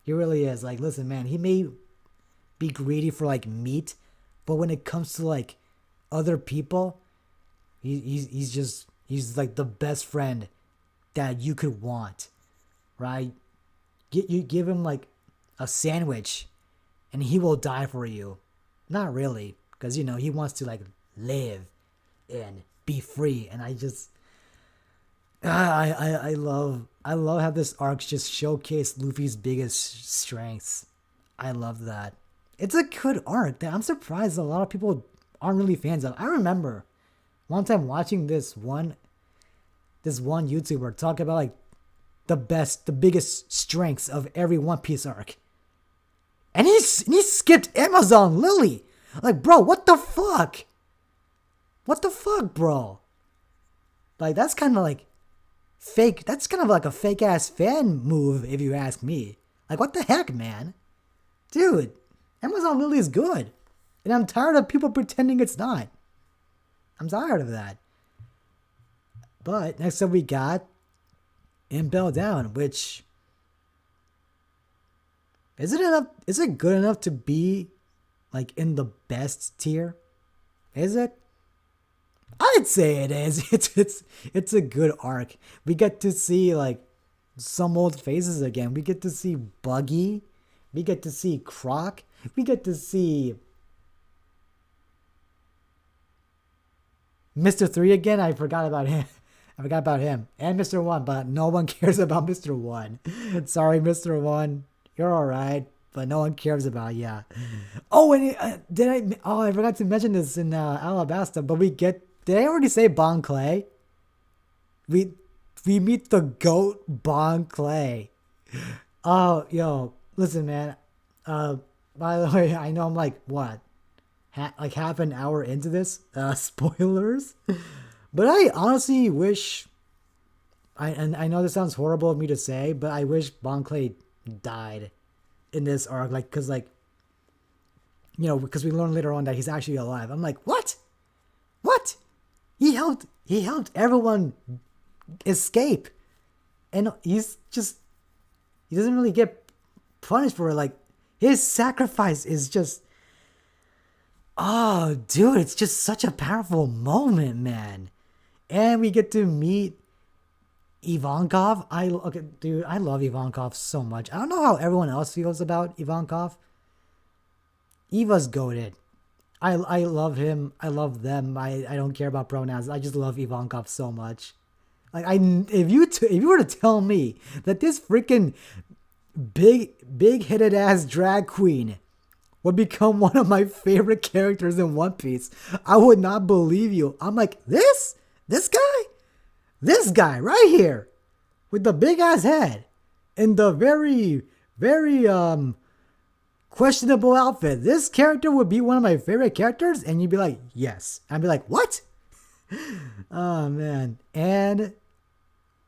He really is. Like, listen, man, he may be greedy for like meat, but when it comes to like other people, he's like the best friend that you could want, right? You give him like a sandwich, and he will die for you. Not really, because you know he wants to like live and be free. And I just, I love how this arc just showcased Luffy's biggest strengths. I love that. It's a good arc that I'm surprised a lot of people aren't really fans of. I remember one time watching this one YouTuber talk about like the biggest strengths of every One Piece arc. And he skipped Amazon Lily. Like, bro, what the fuck? What the fuck, bro? Like, that's kind of like fake. That's kind of like a fake ass fan move, if you ask me. Like, what the heck, man? Dude, Amazon Lily is good. And I'm tired of people pretending it's not. I'm tired of that. But next up we got Impel Down, which... Is it good enough to be like in the best tier? Is it? I'd say it is. It's a good arc. We get to see like some old faces again. We get to see Buggy. We get to see Croc. We get to see Mr. 3 again. I forgot about him. And Mr. 1, but no one cares about Mr. 1. Sorry, Mr. 1. You're alright, but no one cares about you. Oh, and I forgot to mention this in Alabasta, but did I already say Bon Clay? We meet the GOAT Bon Clay. Oh, yo, listen, man. By the way, I know I'm like, what? Like half an hour into this? Spoilers? But I honestly wish... I know this sounds horrible of me to say, but I wish Bon Clay died in this arc, like, because like, you know, because we learn later on that he's actually alive. I'm like, what he helped everyone escape, and he doesn't really get punished for it. Like, his sacrifice is just, oh dude, it's just such a powerful moment, man. And we get to meet Ivankov, okay, dude, I love Ivankov so much. I don't know how everyone else feels about Ivankov. Eva's goated. I love him. I love them. I don't care about pronouns. I just love Ivankov so much. Like if you were to tell me that this freaking big headed ass drag queen would become one of my favorite characters in One Piece, I would not believe you. I'm like, this guy right here with the big ass head and the very questionable outfit. This character would be one of my favorite characters, and you'd be like, yes. I'd be like, what? Oh man. And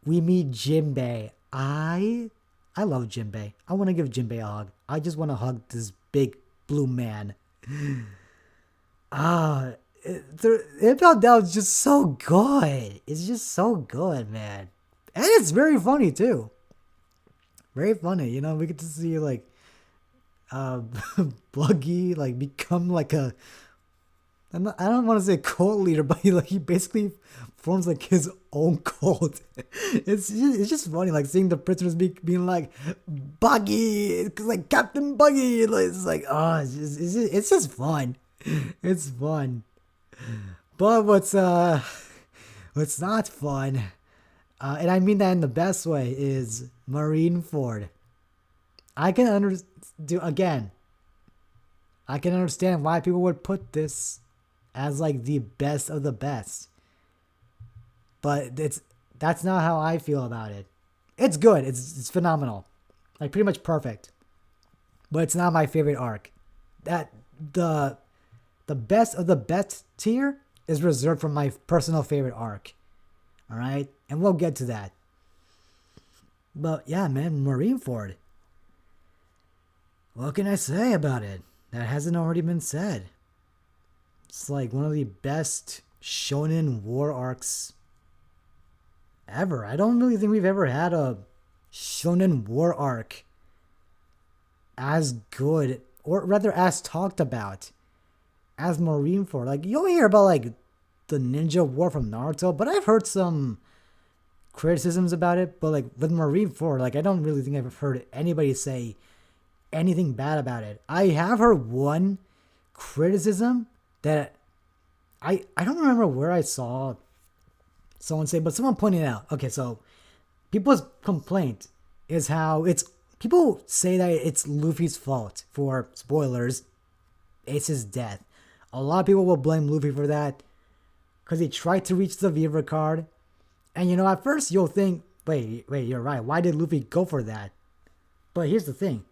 we meet Jinbei. I love Jinbei. I want to give Jinbei a hug. I just want to hug this big blue man. Impel Down is just so good. It's just so good, man. And it's very funny too. Very funny. You know, we get to see like Buggy like become like I don't want to say cult leader, but he basically forms like his own cult. It's just funny, like seeing the prisoners being like Buggy, like Captain Buggy. It's like it's just fun. It's fun. But what's not fun, and I mean that in the best way, is Marineford. I can understand why people would put this as like the best of the best. But that's not how I feel about it. It's good. It's phenomenal. Like pretty much perfect. But it's not my favorite arc. That the best of the best tier is reserved for my personal favorite arc. All right? And we'll get to that. But yeah, man, Marineford. What can I say about it that hasn't already been said? It's like one of the best shonen war arcs ever. I don't really think we've ever had a shonen war arc as good, or rather as talked about, as Marineford. Like, you'll hear about like the ninja war from Naruto, but I've heard some criticisms about it. But like with Marineford, like I don't really think I've heard anybody say anything bad about it. I have heard one criticism that I don't remember where I saw someone say, but someone pointed out. Okay, so people's complaint is how people say that it's Luffy's fault for, spoilers, Ace's death. A lot of people will blame Luffy for that because he tried to reach the Vivre card. And you know, at first you'll think, wait, you're right. Why did Luffy go for that? But here's the thing.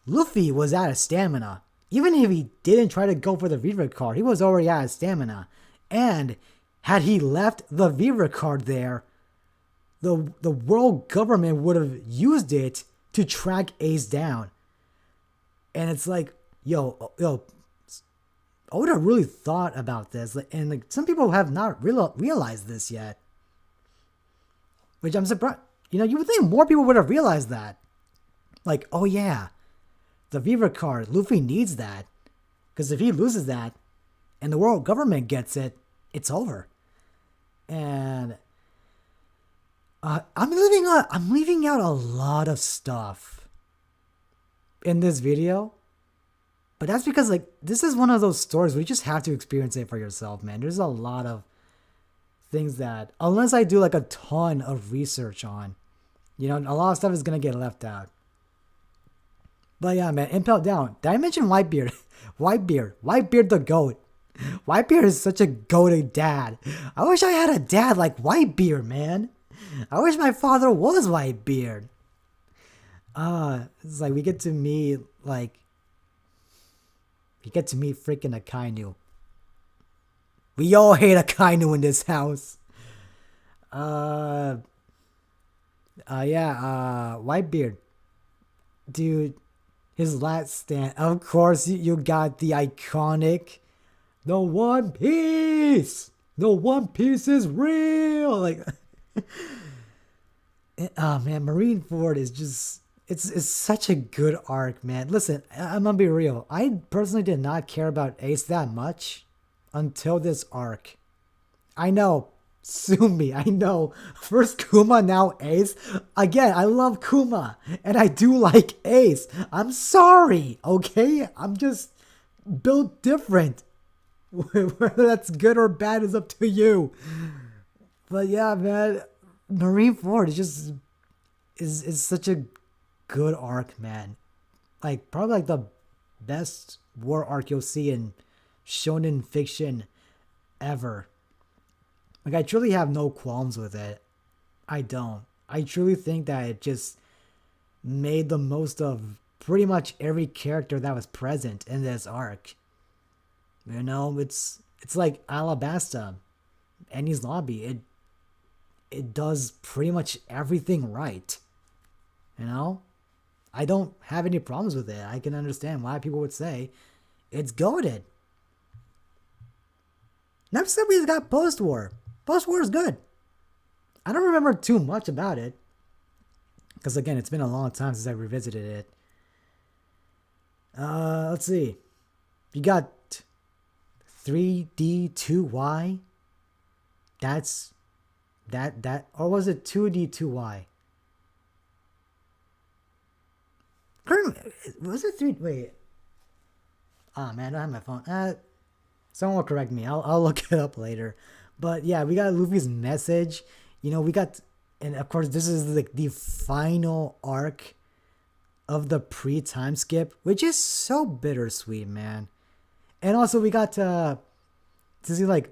Luffy was out of stamina. Even if he didn't try to go for the Vivre card, he was already out of stamina. And had he left the Vivre card there, the world government would have used it to track Ace down. And it's like, yo, I would have really thought about this. And like some people have not realized this yet. Which I'm surprised. You know, you would think more people would have realized that. Like, oh yeah, the Vivre card, Luffy needs that. Because if he loses that, and the world government gets it, it's over. And I'm leaving out a lot of stuff in this video. But that's because like this is one of those stories where you just have to experience it for yourself, man. There's a lot of things that, unless I do like a ton of research on, you know, a lot of stuff is gonna get left out. But yeah, man, Impel Down. Did I mention Whitebeard? Whitebeard the GOAT. Whitebeard is such a goated dad. I wish I had a dad like Whitebeard, man. I wish my father was Whitebeard. It's like we get to meet freaking Akainu. We all hate Akainu in this house. Whitebeard. Dude, his last stand. Of course, you got the iconic, the One Piece. The One Piece is real. Like, oh man, Marineford is just, it's such a good arc, man. Listen, I'm gonna be real. I personally did not care about Ace that much until this arc. I know Sue me, I know. First Kuma, now Ace. Again, I love Kuma, and I do like Ace. I'm sorry, okay? I'm just built different. Whether that's good or bad is up to you. But yeah, man, Marineford is such a good arc, man. Like probably like the best war arc you'll see in shonen fiction ever. Like I truly have no qualms with it. I don't. I truly think that it just made the most of pretty much every character that was present in this arc. You know, it's like Alabasta, Enies Lobby. It does pretty much everything right. You know? I don't have any problems with it. I can understand why people would say it's goated. Next up, we got Post War. Post War is good. I don't remember too much about it. Because again, it's been a long time since I revisited it. Let's see. You got 3D2Y. That's that or was it 2D2Y? Was it 3? Wait. Ah, man, I don't have my phone. Someone will correct me. I'll look it up later. But yeah, we got Luffy's message. You know, we got, and of course, this is like the final arc of the pre-time skip, which is so bittersweet, man. And also, we got to see like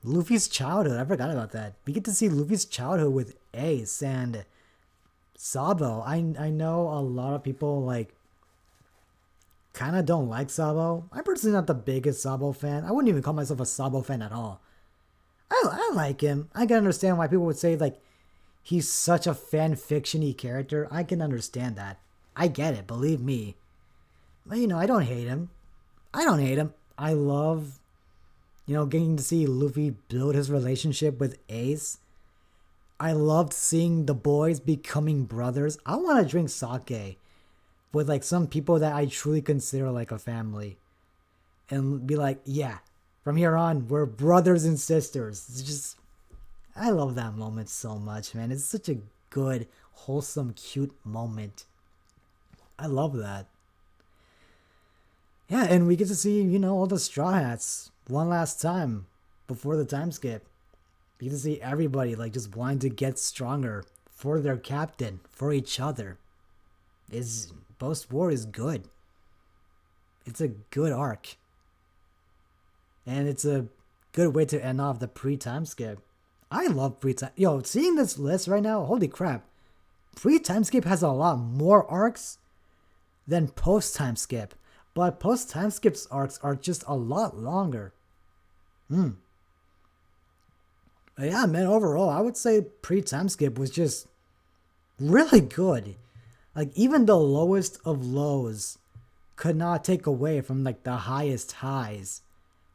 Luffy's childhood. I forgot about that. We get to see Luffy's childhood with Ace and Sabo. I know a lot of people like kind of don't like Sabo. I'm personally not the biggest Sabo fan. I wouldn't even call myself a Sabo fan at all. I like him. I can understand why people would say like he's such a fan fiction-y character. I can understand that. I get it, believe me. But you know, I don't hate him. I love, you know, getting to see Luffy build his relationship with Ace. I loved seeing the boys becoming brothers. I want to drink sake with like some people that I truly consider like a family. And be like, yeah, from here on, we're brothers and sisters. It's just, I love that moment so much, man. It's such a good, wholesome, cute moment. I love that. Yeah, and we get to see, you know, all the Straw Hats one last time before the time skip. We get to see everybody, like, just wanting to get stronger for their captain, for each other. Post War is good. It's a good arc. And it's a good way to end off the pre-time skip. I love pre-time. Yo, seeing this list right now, holy crap. Pre-time skip has a lot more arcs than post-time skip. But post-time skip's arcs are just a lot longer. But yeah, man, overall, I would say pre-time skip was just really good. Like, even the lowest of lows could not take away from, like, the highest highs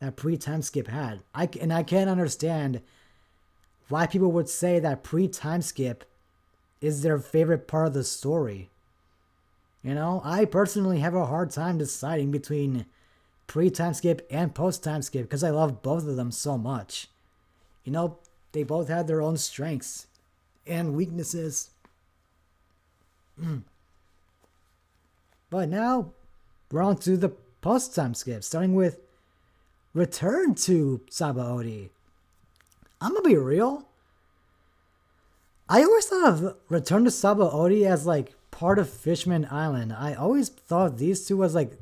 that pre-time skip had. I can't understand why people would say that pre-time skip is their favorite part of the story. You know, I personally have a hard time deciding between pre-time skip and post-time skip because I love both of them so much. You know, they both had their own strengths and weaknesses. But now, we're on to the post-time skip, starting with Return to Sabaody. I'm gonna be real. I always thought of Return to Sabaody as like part of Fishman Island. I always thought these two was like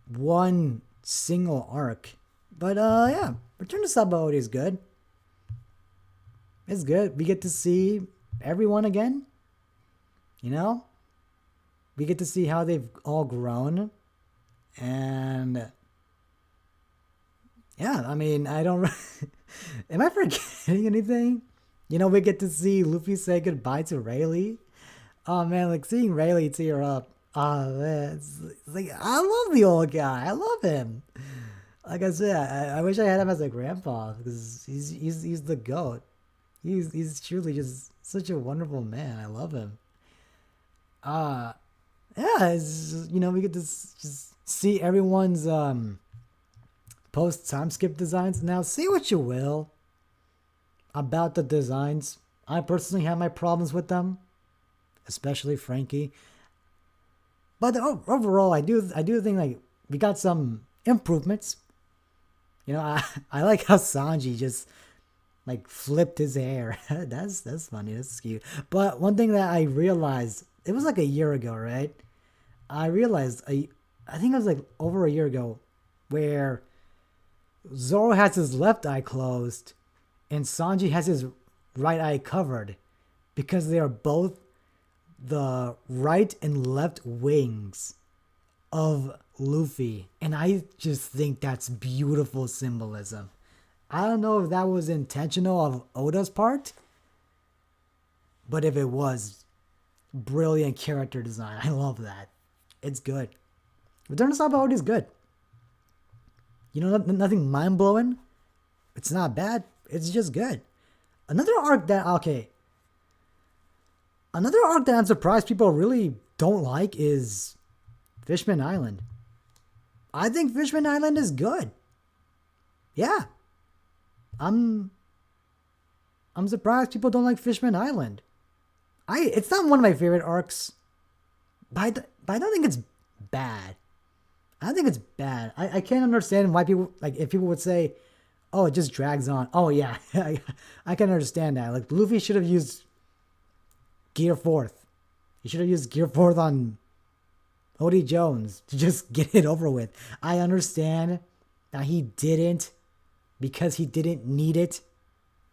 one single arc. But yeah, Return to Sabaody is good. It's good. We get to see everyone again. You know? We get to see how they've all grown. And yeah, I mean, I don't... Am I forgetting anything? You know, we get to see Luffy say goodbye to Rayleigh. Oh man, like seeing Rayleigh tear up. Oh man, it's like, I love the old guy. I love him. Like I said, I wish I had him as a grandpa because he's the GOAT. He's truly just such a wonderful man. I love him. Yeah, it's just, you know, we get to just see everyone's post time skip designs. Now, say what you will. about the designs. I personally have my problems with them, especially Frankie. But overall, I do think like we got some improvements. I like how Sanji just like flipped his hair. That's funny. That's cute. But one thing that I realized, it was like a year ago, right? I realized I think it was like over a year ago, where Zoro has his left eye closed and Sanji has his right eye covered because they are both the right and left wings of Luffy. And I just think that's beautiful symbolism. I don't know if that was intentional of Oda's part, but if it was, brilliant character design. I love that. It's good. Return to Sabaody is good. Nothing mind blowing. It's not bad. It's just good. Another arc that I'm surprised people really don't like is Fishman Island. I think Fishman Island is good. Yeah. I'm surprised people don't like Fishman Island. It's not one of my favorite arcs, but I don't think it's bad. I don't think it's bad. I can't understand why people, like, if people would say, oh, it just drags on. Oh, yeah. I can understand that. Like, Luffy should have used Gear 4th. He should have used Gear 4th on Odie Jones to just get it over with. I understand that he didn't because he didn't need it,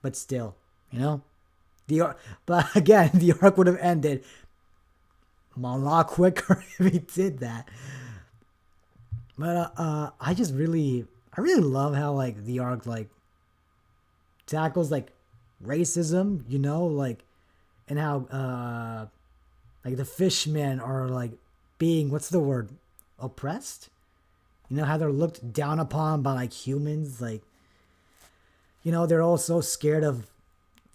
but still, But again, the arc would have ended a lot quicker if he did that. But I really love how like the arc like tackles like racism, like, and how like the fishmen are like being, what's the word, oppressed. How they're looked down upon by like humans, like, they're all so scared of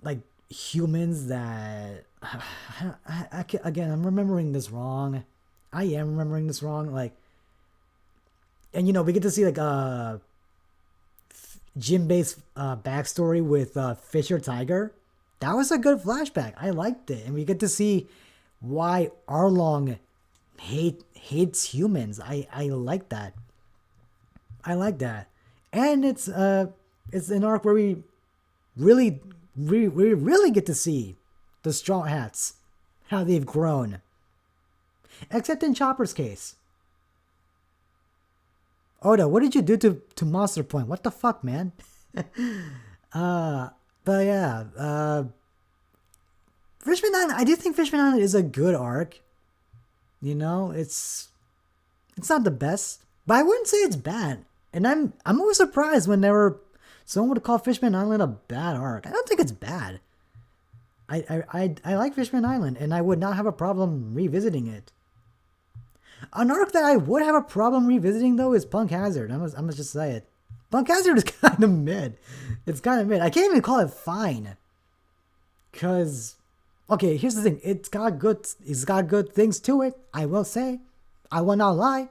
like humans that again, I'm remembering this wrong. I am remembering this wrong, like. And we get to see like Jinbei's backstory with Fisher Tiger. That was a good flashback. I liked it, and we get to see why Arlong hates humans. I like that. I like that, and it's an arc where we really get to see the Straw Hats, how they've grown. Except in Chopper's case. Oda, what did you do to Monster Point? What the fuck, man? But yeah, Fishman Island. I do think Fishman Island is a good arc. It's not the best, but I wouldn't say it's bad. And I'm always surprised whenever someone would call Fishman Island a bad arc. I don't think it's bad. I like Fishman Island, and I would not have a problem revisiting it. An arc that I would have a problem revisiting, though, is Punk Hazard. I'm gonna just say it. Punk Hazard is kind of mid. It's kind of mid. I can't even call it fine. Because, okay, here's the thing. It's got good things to it. I will say. I will not lie.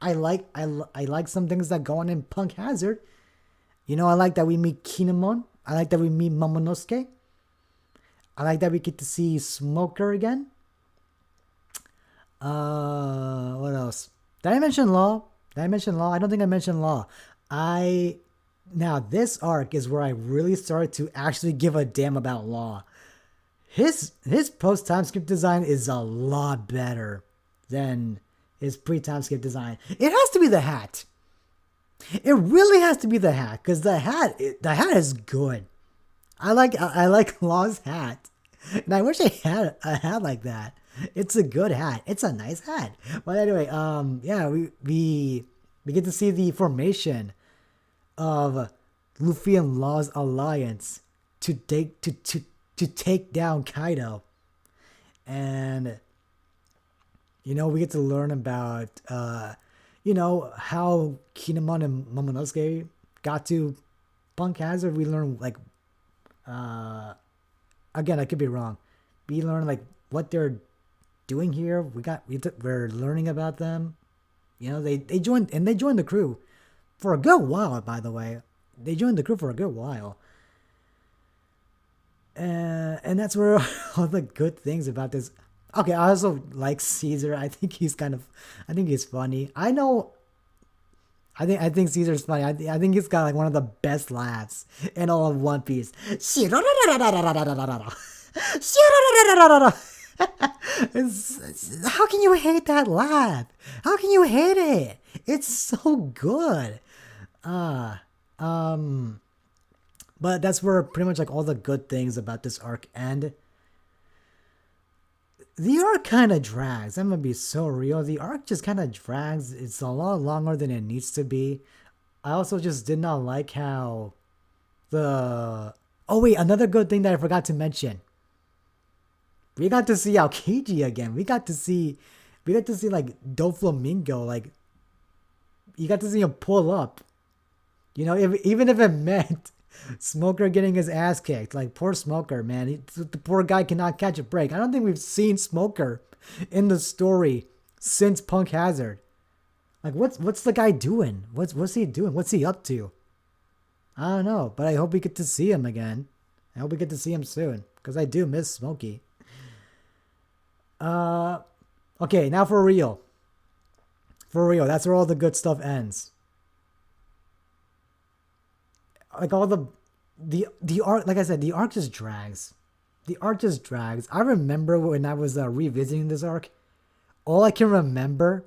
I like some things that go on in Punk Hazard. I like that we meet Kinemon. I like that we meet Momonosuke. I like that we get to see Smoker again. What else? Did I mention Law? I don't think I mentioned Law. Now this arc is where I really started to actually give a damn about Law. His post time skip design is a lot better than his pre time skip design. It has to be the hat. It really has to be the hat, because the hat is good. I like Law's hat, and I wish I had a hat like that. It's a good hat. It's a nice hat. But anyway, yeah, we get to see the formation of Luffy and Law's alliance to take down Kaido, and we get to learn about how Kinemon and Momonosuke got to Punk Hazard. We learn like again, I could be wrong. We learn like what they're doing here. We're learning about them. They joined the crew for a good while. By the way, they joined the crew for a good while. And that's where all the good things about this. Okay, I also like Caesar. I think he's funny. I think Caesar's funny. I think he's got like one of the best laughs in all of One Piece. How can you hate that laugh? How can you hate it? It's so good. Uh, um, but that's where pretty much like all the good things about this arc end. The arc kind of drags. I'm gonna be so real. The arc just kind of drags. It's a lot longer than it needs to be. I also just did not like how the. Oh wait, another good thing that I forgot to mention. We got to see Aokiji again. We got to see like Doflamingo. Like, you got to see him pull up. You know, even if it meant Smoker getting his ass kicked. Like, poor Smoker, man. The poor guy cannot catch a break. I don't think we've seen Smoker in the story since Punk Hazard. Like, what's the guy doing? What's he doing? What's he up to? I don't know, but I hope we get to see him again. I hope we get to see him soon, because I do miss Smokey. Okay, now for real. For real, that's where all the good stuff ends. Like all the arc, like I said, the arc just drags. The arc just drags. I remember when I was revisiting this arc, all I can remember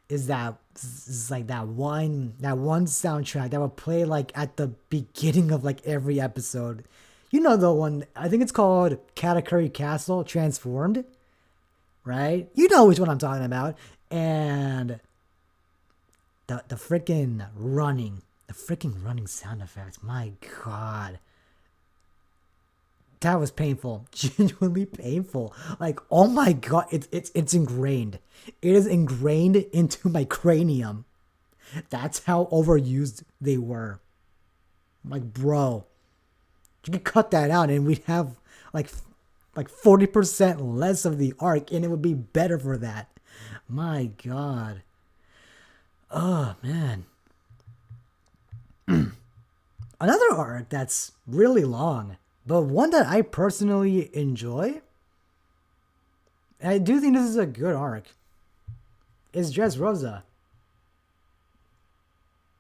is like that one soundtrack that would play like at the beginning of like every episode. You know the one, I think it's called Katakuri Castle Transformed, right? You know which one I'm talking about. And the freaking running sound effects. My God. That was painful. Genuinely painful. Like, oh my God, it's ingrained. It is ingrained into my cranium. That's how overused they were. Like, bro, you could cut that out and we'd have like 40% less of the arc and it would be better for that. My God. Oh, man. Another arc that's really long, but one that I personally enjoy, and I do think this is a good arc, is Dressrosa.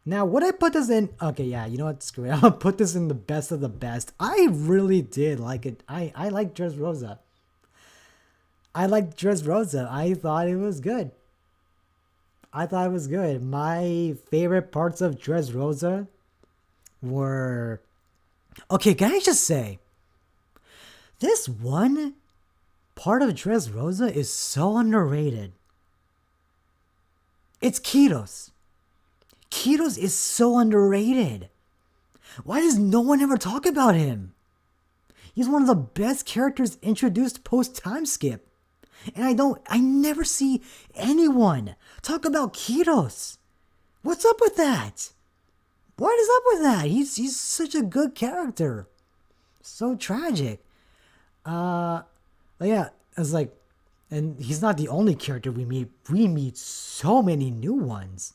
Now, would I put this in? Okay, yeah, you know what? Screw it. I'm gonna put this in the best of the best. I really did like it. I like Dressrosa. I liked Dressrosa. I thought it was good. My favorite parts of Dressrosa were... Okay, can I just say, this one part of Dressrosa is so underrated. It's Kiros. Kiros is so underrated. Why does no one ever talk about him? He's one of the best characters introduced post time skip. And I never see anyone talk about Kiros. What's up with that? What is up with that? He's such a good character. So tragic. Yeah, it's like, and he's not the only character we meet. We meet so many new ones.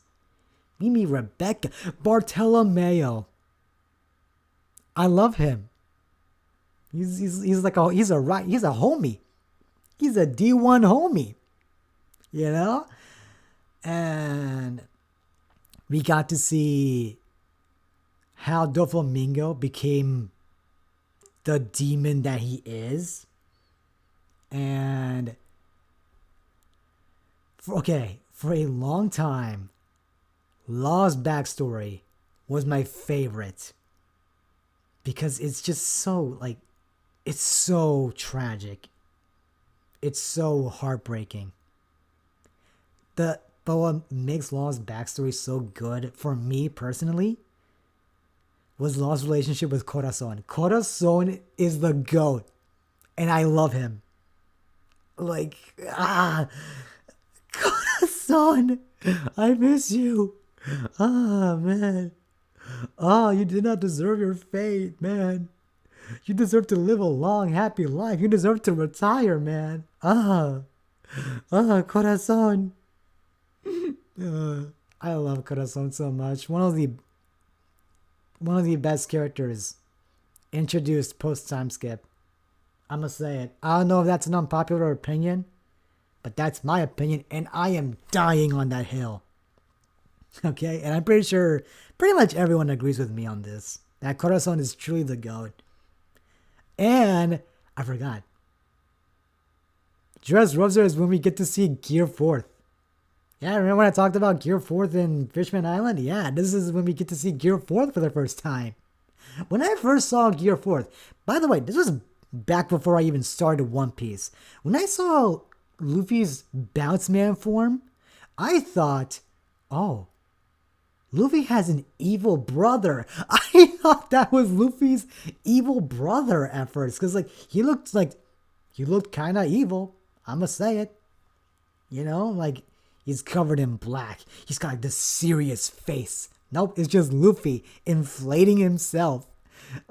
We meet Rebecca, Bartolomeo. I love him. He's a homie. He's a D1 homie. You know? And we got to see how Doflamingo became the demon that he is. And for a long time, Law's backstory was my favorite. Because it's just so, like, it's so tragic. It's so heartbreaking. But what makes Law's backstory so good for me personally was Law's relationship with Corazon. Corazon is the GOAT. And I love him. Like, Corazon, I miss you. Man. You did not deserve your fate, man. You deserve to live a long, happy life. You deserve to retire, man. Corazon. I love Corazon so much. One of the best characters introduced post time skip. I'm gonna say it. I don't know if that's an unpopular opinion, but that's my opinion, and I am dying on that hill. Okay, and I'm pretty sure pretty much everyone agrees with me on this. That Corazon is truly the GOAT. And I forgot. Dressrosa is when we get to see Gear 4th. Yeah, remember when I talked about Gear 4th in Fishman Island? Yeah, this is when we get to see Gear 4th for the first time. When I first saw Gear 4th, by the way, this was back before I even started One Piece. When I saw Luffy's Bounce Man form, I thought, oh, Luffy has an evil brother. I thought that was Luffy's evil brother at first, because he looked kind of evil. I'ma say it. You know, like he's covered in black. He's got like this serious face. Nope, it's just Luffy inflating himself.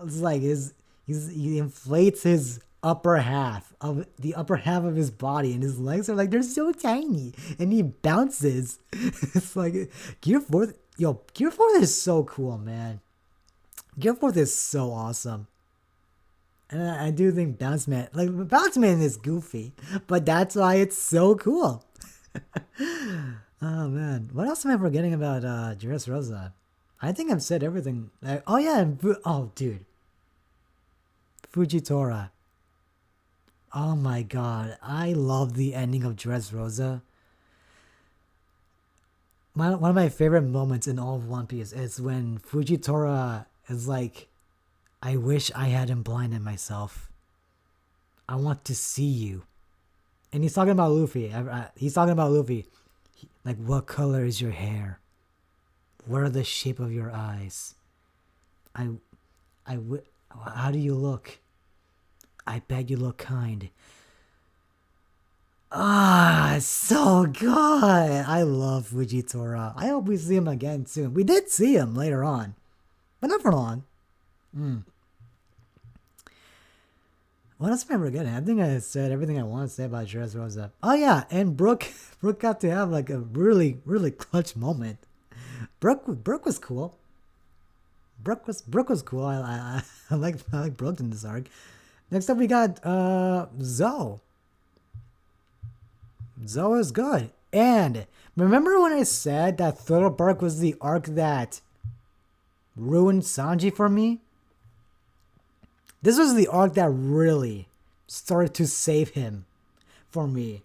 It's like he inflates his upper half of his body, and his legs are like they're so tiny, and he bounces. It's like Gear 4th. Yo, Gear 4th is so cool, man. Gear 4th is so awesome. And I do think Bounce Man is goofy, but that's why it's so cool. Oh man, what else am I forgetting about Dressrosa? I think I've said everything. Oh yeah, oh dude, Fujitora. Oh my god, I love the ending of Dressrosa. One of my favorite moments in all of One Piece is when Fujitora is like, I wish I hadn't blinded myself. I want to see you. And he's talking about Luffy. Like, what color is your hair? What are the shape of your eyes? How do you look? I beg you look kind. Ah, so good. I love Fujitora. I hope we see him again soon. We did see him later on, but not for long. What else am I forgetting? I think I said everything I want to say about Dressrosa. Oh yeah, and Brook got to have like a really, really clutch moment. Brook was cool. Brook was cool. I like Brook in this arc. Next up we got Zoe. Zoe is good. And remember when I said that Thriller Bark was the arc that ruined Sanji for me? This was the arc that really started to save him for me.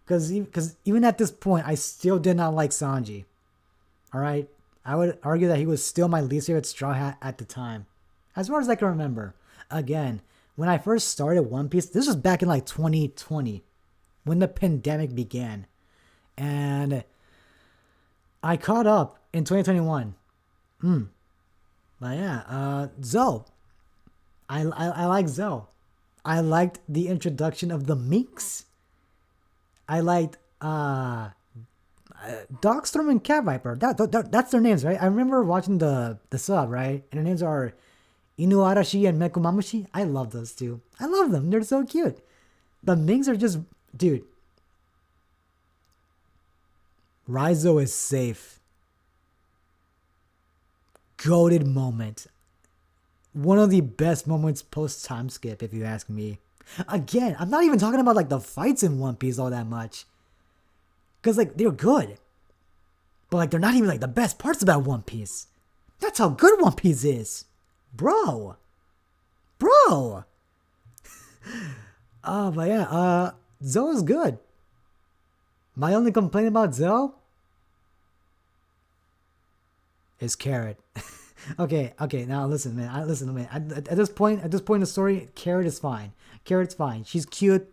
Because even at this point, I still did not like Sanji. Alright? I would argue that he was still my least favorite Straw Hat at the time. As far as I can remember. Again, when I first started One Piece, this was back in like 2020. When the pandemic began. And I caught up in 2021. But yeah, Zoe. I like Zoe. I liked the introduction of the Minks. I liked Dogstorm and Cat Viper. That's their names, right? I remember watching the sub, right? And their names are Inuarashi and Mekumamushi. I love those two. I love them. They're so cute. The Minks are just, dude. Raizo is safe. Goated moment. One of the best moments post time skip, if you ask me. Again, I'm not even talking about like the fights in One Piece all that much. Because like they're good. But like they're not even like the best parts about One Piece. That's how good One Piece is. Bro. Oh, but yeah, Zoe's good. My only complaint about Zoe is Carrot. Okay, now listen, man. At this point in the story, Carrot is fine. Carrot's fine. She's cute.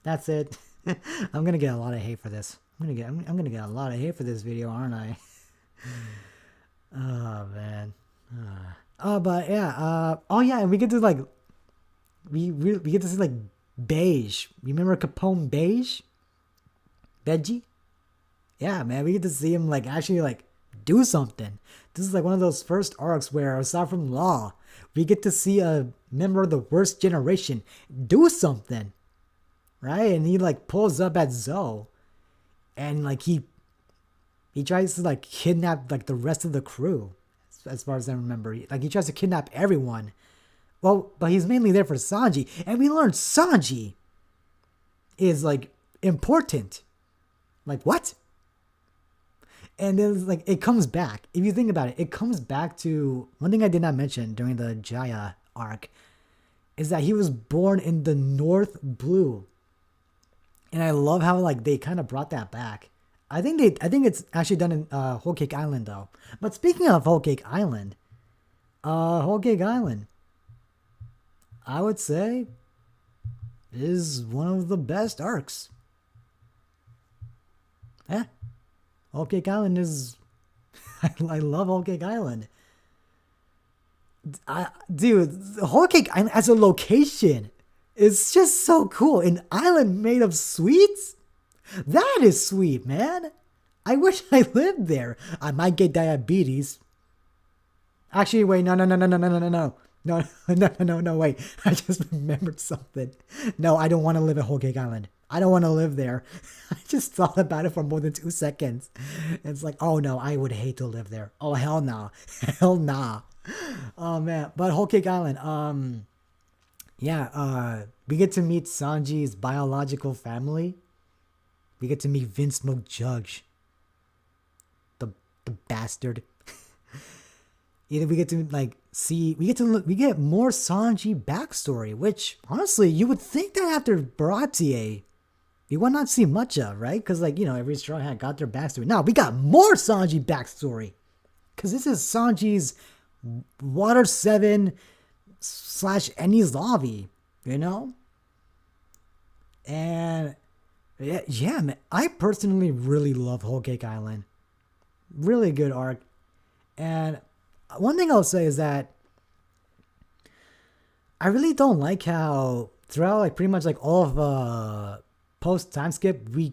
That's it. I'm gonna get a lot of hate for this. I'm gonna get a lot of hate for this video, aren't I? Oh man. But yeah. Oh yeah, and we get to like, we get to see like Beige. Remember Capone Beige? Veggie? Yeah, man. We get to see him like actually like do something. This is like one of those first arcs where, aside from Law, we get to see a member of the worst generation do something, right? And he like pulls up at Zoe, and like he tries to like kidnap like the rest of the crew, as far as I remember. He tries to kidnap everyone Well, but he's mainly there for Sanji, and we learned Sanji is like important. Like what? And then like it comes back. If you think about it, it comes back to one thing I did not mention during the Jaya arc is that he was born in the North Blue. And I love how like they kind of brought that back. I think it's actually done in Whole Cake Island though. But speaking of Whole Cake Island, I would say is one of the best arcs. Yeah. Whole Cake Island is I love Whole Cake Island. Dude, Whole Cake Island as a location is just so cool. An island made of sweets? That is sweet, man. I wish I lived there. I might get diabetes. Actually, wait, no. No, wait. I just remembered something. No, I don't want to live at Whole Cake Island. I don't want to live there. I just thought about it for more than 2 seconds. It's like, oh no, I would hate to live there. Oh, hell no. Hell nah. Oh man. But Whole Cake Island, we get to meet Sanji's biological family. We get to meet Vince McJudge. The bastard. Either we get to like see we get more Sanji backstory, which honestly you would think that after Baratie we would not see much of, right? Because like, you know, every Straw Hat got their backstory. Now we got more Sanji backstory. Because this is Sanji's Water 7 / Enies Lobby, you know? And yeah, man, I personally really love Whole Cake Island. Really good arc. And one thing I'll say is that I really don't like how throughout like pretty much like all of post time skip we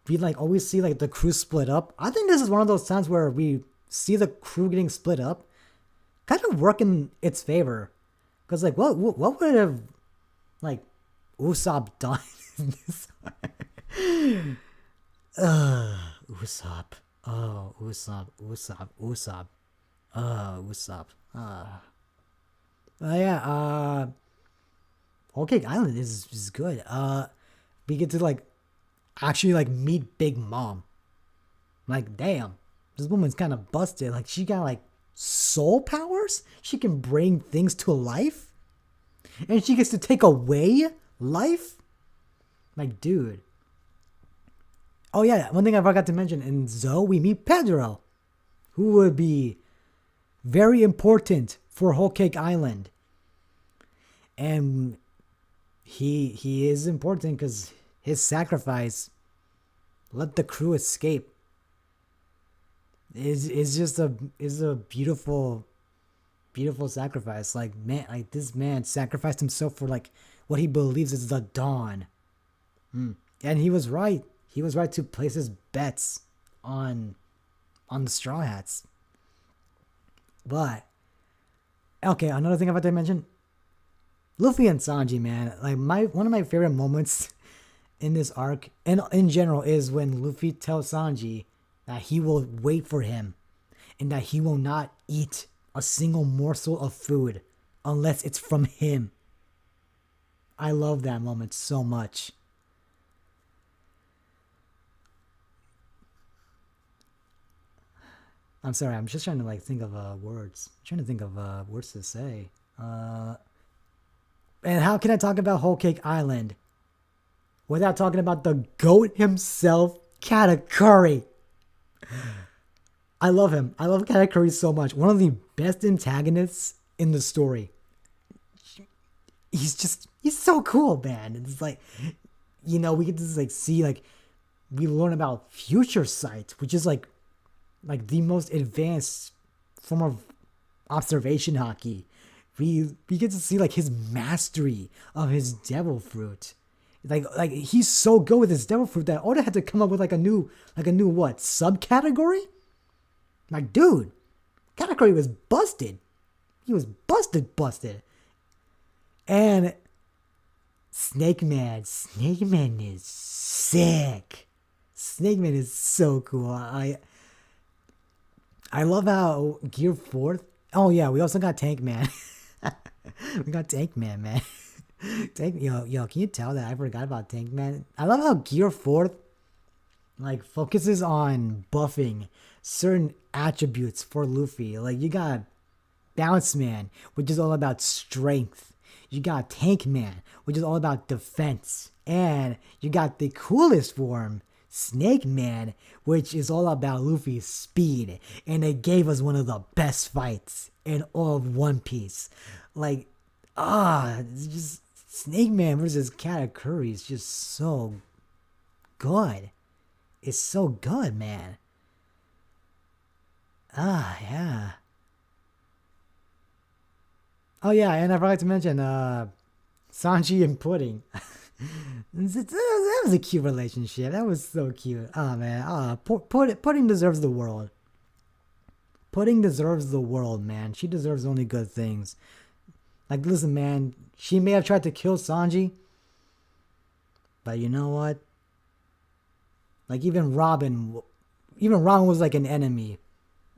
like always see like the crew split up. I think this is one of those times where we see the crew getting split up kind of work in its favor. Because like what would have like Usopp done in this? Usopp. Oh, Usopp. Usopp. Whole Cake Island is good. We get to like actually like meet Big Mom. Like, damn, this woman's kind of busted. Like, she got like soul powers. She can bring things to life, and she gets to take away life. Like, dude. Oh yeah, one thing I forgot to mention, in Zoe we meet Pedro, who would be very important for Whole Cake Island. And he is important because his sacrifice let the crew escape. Is a beautiful sacrifice. Like, man, like this man sacrificed himself for like what he believes is the dawn. And he was right. He was right to place his bets on the Straw Hats. But okay, another thing I forgot to mention, Luffy and Sanji, man, like one of my favorite moments in this arc and in general is when Luffy tells Sanji that he will wait for him and that he will not eat a single morsel of food unless it's from him. I love that moment so much. I'm sorry, I'm just trying to like think of words. I'm trying to think of words to say. And how can I talk about Whole Cake Island without talking about the GOAT himself, Katakuri? I love him. I love Katakuri so much. One of the best antagonists in the story. He's so cool, man. It's like, you know, we get to like see like we learn about Future Sight, which is like the most advanced form of observation haki. We get to see like his mastery of his devil fruit. Like he's so good with his devil fruit that Oda had to come up with like a new what subcategory? Like, dude, Katakuri was busted. He was busted. And Snake Man is sick. Snake Man is so cool. I love how Gear 4th. Oh yeah, we also got Tank Man. We got Tank Man, man. Yo, can you tell that I forgot about Tank Man? I love how Gear 4 like focuses on buffing certain attributes for Luffy. Like you got Bounce Man, which is all about strength. You got Tank Man, which is all about defense. And you got the coolest form, Snake Man, which is all about Luffy's speed. And they gave us one of the best fights in all of One Piece. Like, it's just Snake Man versus Katakuri is just so good. It's so good, man. Yeah. Oh yeah, and I forgot to mention Sanji and Pudding. That was a cute relationship. That was so cute. Oh man, Pudding deserves the world. Pudding deserves the world, man. She deserves only good things. Like, listen, man, she may have tried to kill Sanji, but you know what? Like even Robin was like an enemy.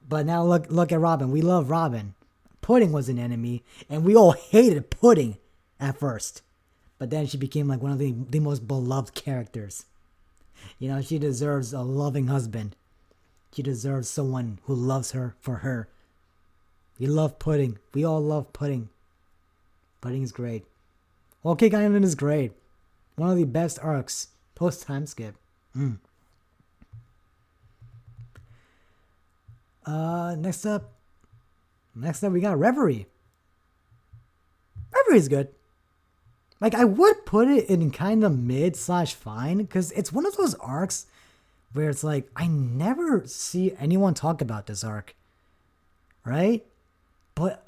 But now look at Robin. We love Robin. Pudding was an enemy, and we all hated Pudding at first. But then she became like one of the most beloved characters. You know, she deserves a loving husband. She deserves someone who loves her for her. We love Pudding. We all love Pudding. Pudding is great. Whole Cake Island is great. One of the best arcs post time skip. Next up we got Reverie. Reverie's good. Like, I would put it in kind of mid/fine, because it's one of those arcs where it's like, I never see anyone talk about this arc. Right? But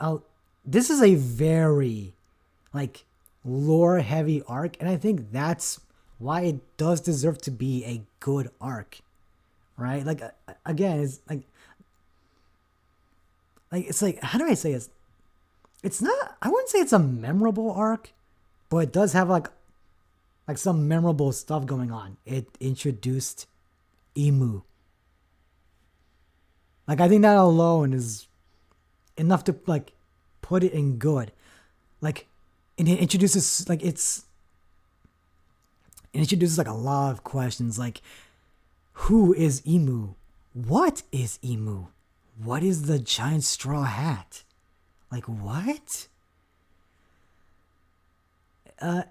this is a very, like, lore-heavy arc, and I think that's why it does deserve to be a good arc. Right? Like, again, it's like, it's like, how do I say this? It's not, I wouldn't say it's a memorable arc, but it does have like some memorable stuff going on. It introduced Emu. Like, I think that alone is enough to like put it in good. Like, and it introduces like it introduces like a lot of questions, like, who is Emu? What is Emu? What is the giant straw hat? Like, what? And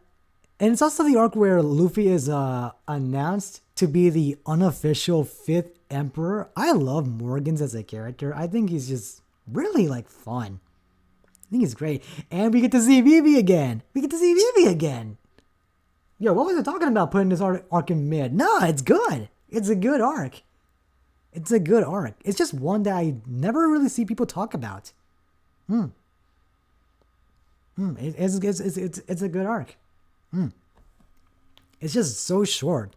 it's also the arc where Luffy is announced to be the unofficial 5th emperor. I love Morgans as a character. I think he's just really like fun. I think he's great. And we get to see Vivi again. Yo, what was I talking about putting this arc in mid? No, it's good. It's a good arc. It's a good arc. It's just one that I never really see people talk about. It's a good arc. It's just so short.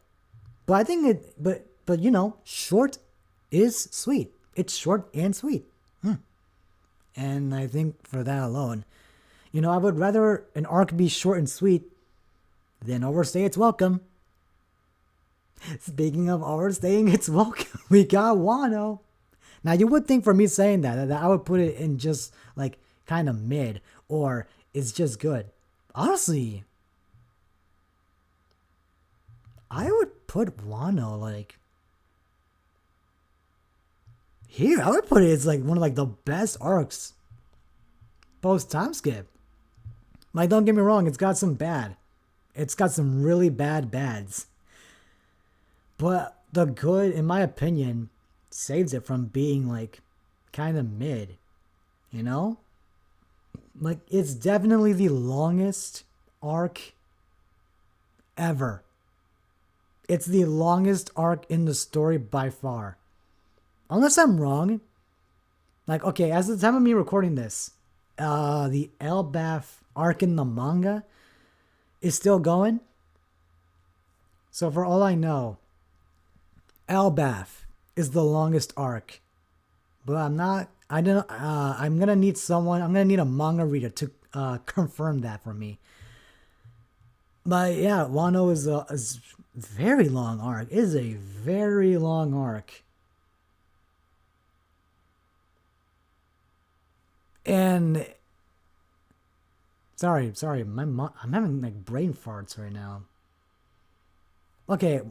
But I think but you know, short is sweet. It's short and sweet. And I think for that alone, you know, I would rather an arc be short and sweet than overstay its welcome. Speaking of overstaying its welcome, we got Wano. Now, you would think for me saying that I would put it in just like kind of mid, or it's just good. Honestly, I would put Wano like here. I would put it as like one of like the best arcs post time skip. Like, don't get me wrong, it's got some bad. It's got some really bad bads. But the good, in my opinion, saves it from being like kind of mid. You know? Like, it's definitely the longest arc ever. It's the longest arc in the story by far. Unless I'm wrong. Like, okay, as of the time of me recording this, the Elbaf arc in the manga is still going. So for all I know, Elbaf is the longest arc. But I'm gonna need a manga reader to confirm that for me. But yeah, Wano is a very long arc. It is a very long arc. And Sorry. I'm having like brain farts right now. Okay,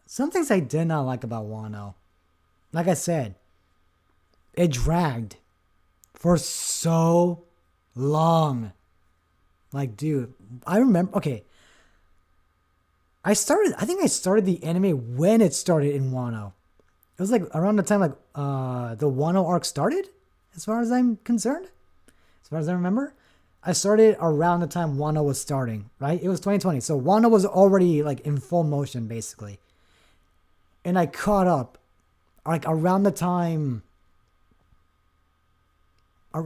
some things I did not like about Wano. Like I said, it dragged for so long. Like, dude, I remember. Okay, I think I started the anime when it started in Wano. It was like around the time like the Wano arc started, as far as I'm concerned. As far as I remember. I started around the time Wano was starting, right? It was 2020. So Wano was already like in full motion basically. And I caught up like around the time like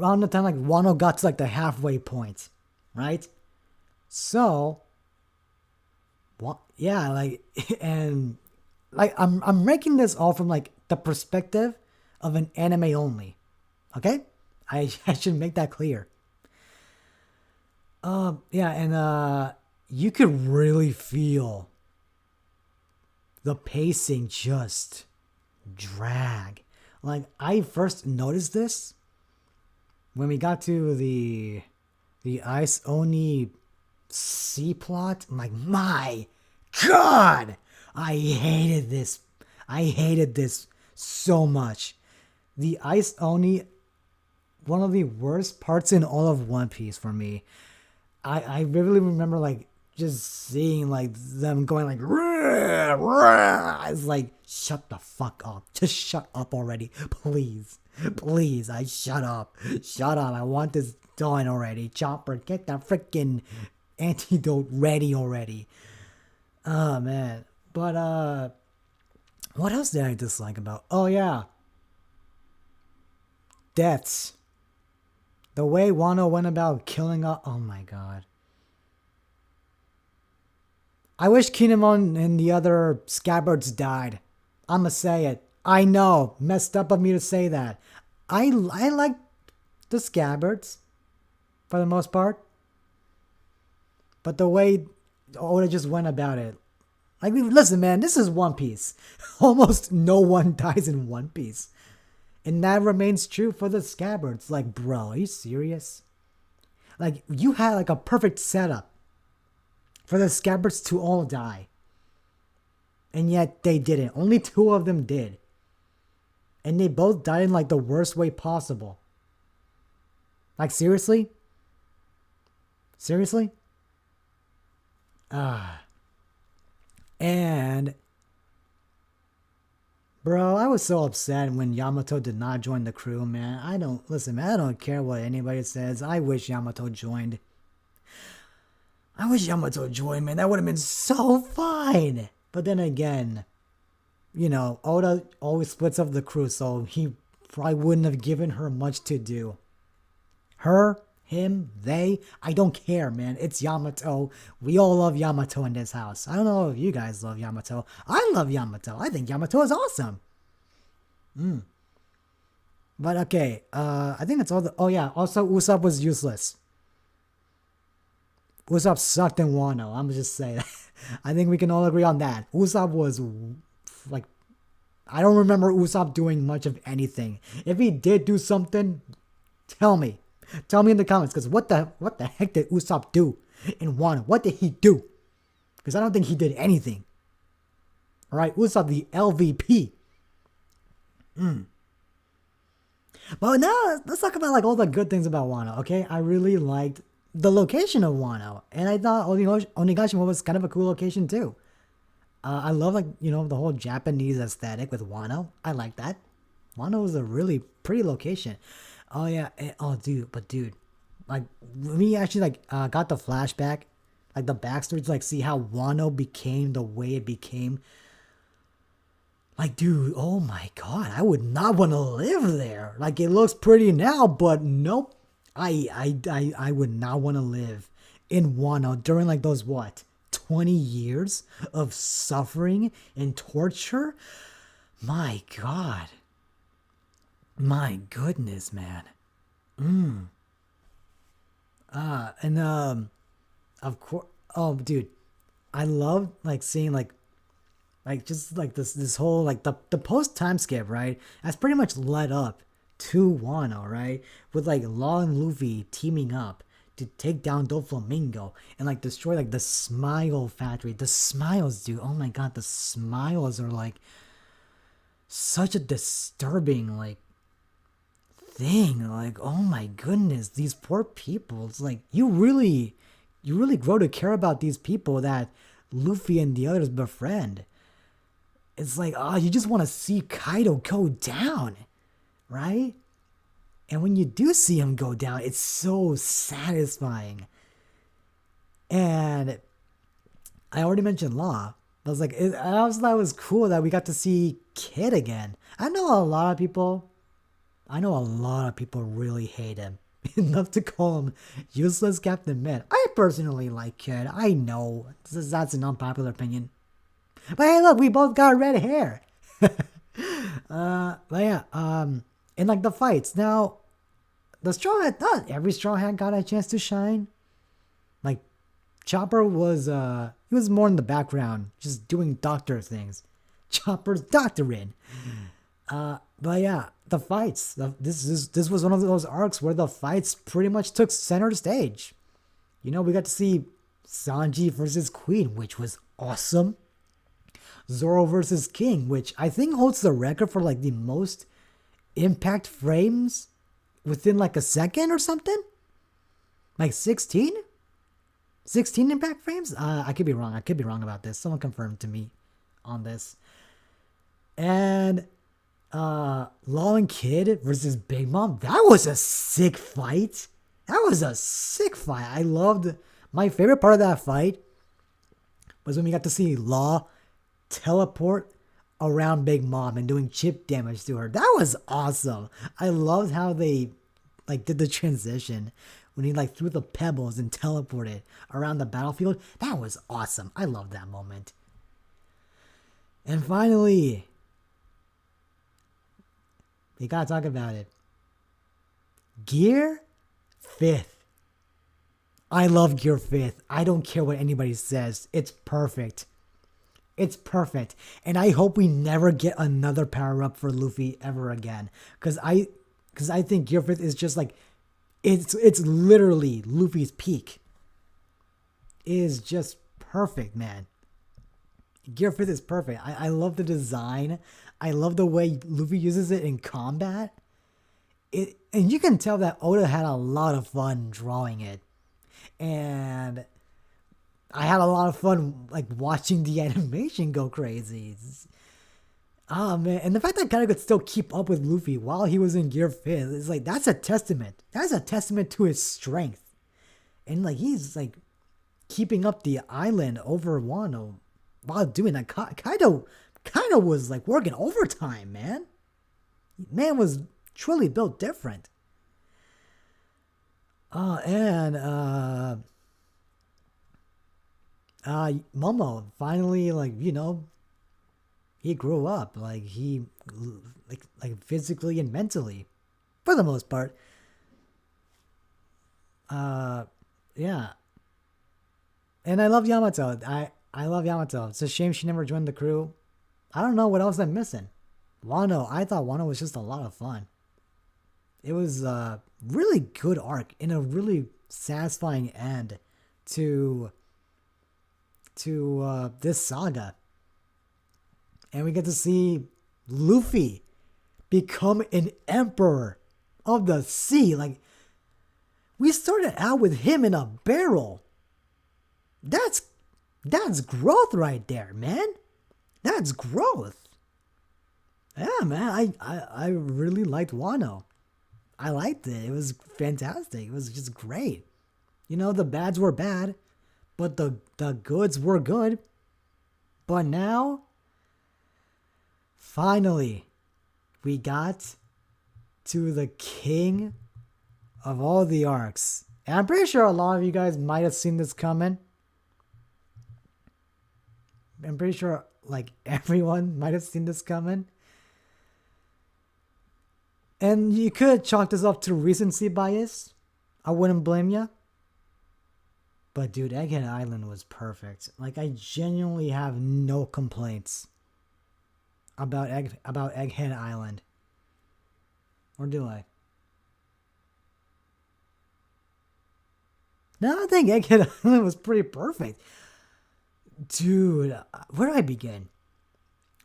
Wano got to like the halfway point, right? So what yeah, like and like I'm making this all from like the perspective of an anime only. Okay? I should make that clear. Yeah, and you could really feel the pacing just drag. Like I first noticed this when we got to the Ice Oni C plot. I'm like, my God, I hated this. I hated this so much. The Ice Oni, one of the worst parts in all of One Piece for me. I vividly remember like just seeing like them going like rah, rah. It's like shut the fuck up. Just shut up already. Please. Please, shut up. Shut up. I want this done already. Chopper, get that freaking antidote ready already. Oh man. But what else did I dislike about? Oh yeah. Deaths. The way Wano went about killing up. Oh my God. I wish Kinemon and the other scabbards died. I'ma say it. I know. Messed up of me to say that. I like the scabbards. For the most part. But the way Oda just went about it. Like, listen, man. This is One Piece. Almost no one dies in One Piece. And that remains true for the scabbards. Like, bro, are you serious? Like, you had like a perfect setup for the scabbards to all die. And yet they didn't. Only two of them did. And they both died in like the worst way possible. Like, seriously? Seriously? And bro, I was so upset when Yamato did not join the crew, man. I don't care what anybody says. I wish Yamato joined. I wish Yamato joined, man. That would have been so fine. But then again, you know, Oda always splits up the crew, so he probably wouldn't have given her much to do. Her, him, they, I don't care, man. It's Yamato. We all love Yamato in this house. I don't know if you guys love Yamato. I love Yamato. I think Yamato is awesome. But okay, I think that's all oh yeah, also Usopp was useless. Usopp sucked in Wano. I'm just saying. I think we can all agree on that. Usopp was like, I don't remember Usopp doing much of anything. If he did do something, tell me. Tell me in the comments, because what the heck did Usopp do in Wano? What did he do? Because I don't think he did anything. Alright, Usopp the LVP. But now let's talk about like all the good things about Wano, okay? I really liked the location of Wano, and I thought Onigashima was kind of a cool location too. I love like, you know, the whole Japanese aesthetic with Wano. I like that. Wano is a really pretty location. Oh yeah, dude, like we actually like got the flashback, like the backstory to like see how Wano became the way it became. Like, dude, oh my God, I would not want to live there. Like, it looks pretty now, but nope. I would not want to live in Wano during like those 20 years of suffering and torture. My God. My goodness, man. Of course. Oh, dude, I love like seeing like just like this whole like the post time skip, right? That's pretty much led up to Wano, right? With like Law and Luffy teaming up to take down Doflamingo and like destroy like the Smile Factory. The smiles, dude. Oh my god, the smiles are like such a disturbing like thing. Like, oh my goodness, these poor people. It's like you really grow to care about these people that Luffy and the others befriend. It's like, oh, you just want to see Kaido go down, right? And when you do see him go down, it's so satisfying. And I already mentioned Law. I was like, I also thought it was cool that we got to see Kid again. I know a lot of people really hate him. Enough to call him useless Captain Med. I personally like Kid. I know that's an unpopular opinion. But hey, look, we both got red hair. But yeah, and like the fights. Now, the Straw Hat, not every Straw Hat got a chance to shine. Like, Chopper was, he was more in the background, just doing doctor things. Chopper's doctoring. But yeah, the fights. This was one of those arcs where the fights pretty much took center stage. You know, we got to see Sanji versus Queen, which was awesome. Zoro versus King, which I think holds the record for like the most impact frames within like a second or something. Like 16? 16 impact frames? I could be wrong. I could be wrong about this. Someone confirmed to me on this. And Law and Kid versus Big Mom. That was a sick fight. I loved, my favorite part of that fight was when we got to see Law teleport around Big Mom and doing chip damage to her. That was awesome. I loved how they like did the transition when he like threw the pebbles and teleported around the battlefield. That was awesome. I loved that moment. And finally, we gotta talk about it. Gear 5th. I love Gear 5th. I don't care what anybody says. It's perfect. It's perfect. And I hope we never get another power-up for Luffy ever again. Because I think Gear 5th is just like, it's literally Luffy's peak. It is just perfect, man. Gear 5th is perfect. I love the design. I love the way Luffy uses it in combat. And you can tell that Oda had a lot of fun drawing it. And I had a lot of fun like watching the animation go crazy. Oh man, and the fact that Kaido could still keep up with Luffy while he was in Gear 5th is like, that's a testament. That's a testament to his strength. And like he's like keeping up the island over Wano while doing that. Kaido was like working overtime, man. Man was truly built different. Momo finally, like, you know, he grew up, like he like physically and mentally for the most part. Yeah. And I love Yamato. I love Yamato. It's a shame she never joined the crew. I don't know what else I'm missing. Wano, I thought Wano was just a lot of fun. It was a really good arc and a really satisfying end to this saga. And we get to see Luffy become an emperor of the sea. Like, we started out with him in a barrel. That's growth right there, man. That's growth. Yeah, man. I really liked Wano. I liked it. It was fantastic. It was just great. You know, the bads were bad, but the goods were good. But now, finally, we got to the king of all the arcs. And I'm pretty sure a lot of you guys might have seen this coming. I'm pretty sure like everyone might have seen this coming. And you could chalk this up to recency bias. I wouldn't blame you. But dude, Egghead Island was perfect. Like, I genuinely have no complaints about Egghead Island. Or do I? No, I think Egghead Island was pretty perfect. Dude, where do I begin?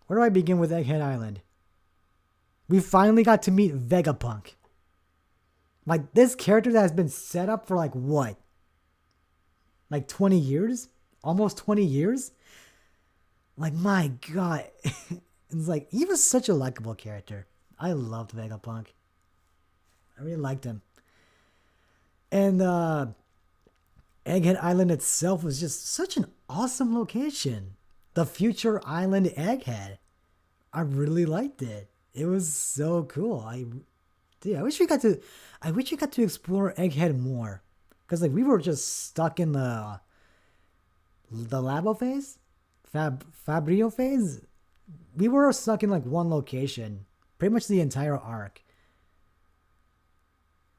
Where do I begin with Egghead Island? We finally got to meet Vegapunk. Like, this character that has been set up for like what? Like 20 years? Almost 20 years? Like, my God. It's like, he was such a likable character. I loved Vegapunk. I really liked him. And Egghead Island itself was just such an awesome location. The future island Egghead. I really liked it. It was so cool. I wish we got to explore Egghead more. Cause like we were just stuck in the Labo phase? Fabrio phase? We were stuck in like one location. Pretty much the entire arc.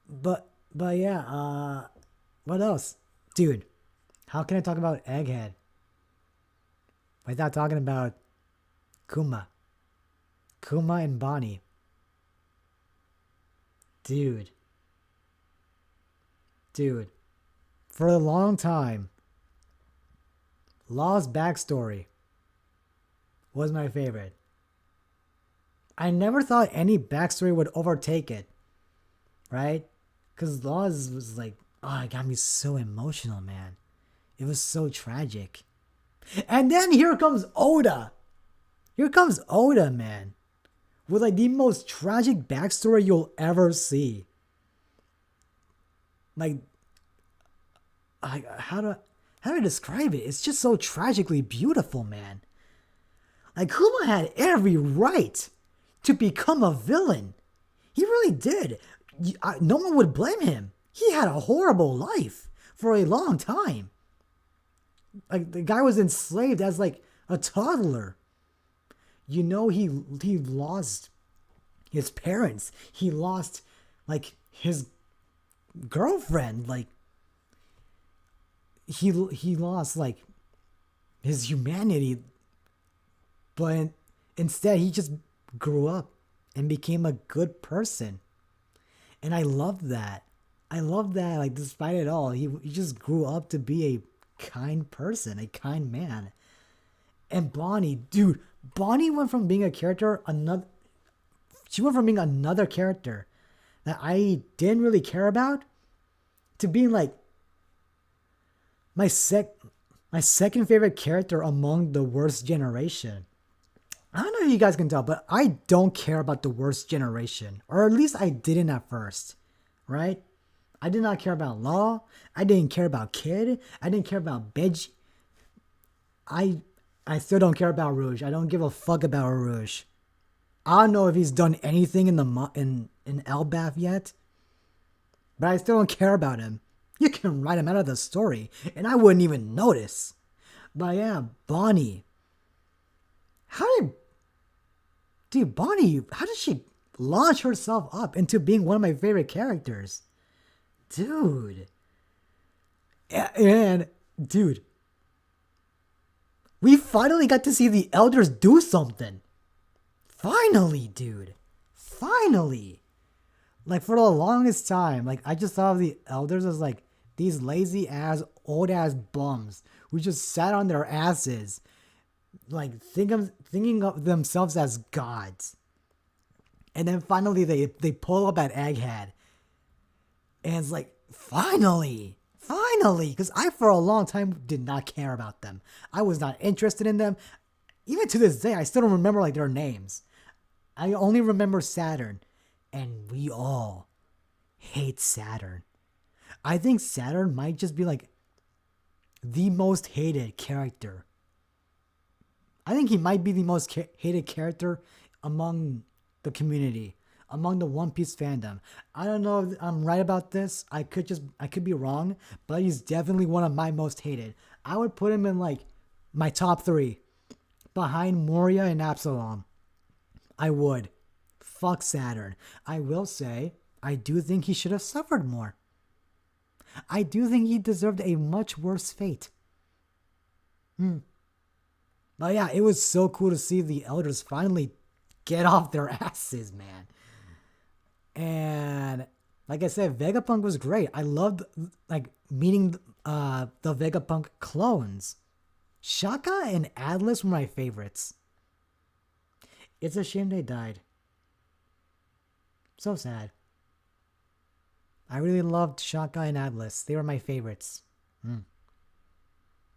But yeah, what else? Dude, how can I talk about Egghead without talking about Kuma? Kuma and Bonnie. Dude. For a long time, Law's backstory was my favorite. I never thought any backstory would overtake it. Right? Because Law's was like, oh, it got me so emotional, man. It was so tragic. And then here comes Oda. Here comes Oda, man. With like the most tragic backstory you'll ever see. Like, how do I describe it? It's just so tragically beautiful, man. Like, Kuma had every right to become a villain. He really did. No one would blame him. He had a horrible life for a long time. Like, the guy was enslaved as like a toddler. You know, he lost his parents. He lost like his girlfriend. Like, he lost like his humanity. But instead he just grew up and became a good person. And I love that. Like, despite it all, he just grew up to be a kind person, a kind man. And Bonnie, dude, Bonnie went from being a character, she went from being another character that I didn't really care about to being like my second favorite character among the worst generation. I don't know if you guys can tell, but I don't care about the worst generation. Or at least I didn't at first. Right? I did not care about Law. I didn't care about Kid. I didn't care about Beji. I still don't care about Rouge. I don't give a fuck about Rouge. I don't know if he's done anything in Elbaf yet. But I still don't care about him. You can write him out of the story, and I wouldn't even notice. But yeah, Bonnie. Bonnie, how did she launch herself up into being one of my favorite characters? Dude. And, dude, we finally got to see the elders do something. Finally, dude. Finally. Like, for the longest time, like, I just thought of the elders as, like, these lazy-ass, old-ass bums who just sat on their asses, like, thinking of themselves as gods. And then finally they pull up at Egghead. And it's like, finally, because I for a long time did not care about them. I was not interested in them. Even to this day, I still don't remember like their names. I only remember Saturn. And we all hate Saturn. I think Saturn might just be like the most hated character. I think he might be the most hated character among the community, among the One Piece fandom. I don't know if I'm right about this. I could be wrong, but he's definitely one of my most hated. I would put him in like my top 3, behind Moria and Absalom. I would. Fuck Saturn. I will say, I do think he should have suffered more. I do think he deserved a much worse fate. But yeah, it was so cool to see the elders finally get off their asses, man. And Like I said, Vegapunk was great. I loved like meeting the Vegapunk clones. Shaka and Atlas were my favorites. It's a shame they died. So sad. I really loved Shaka and Atlas. They were my favorites.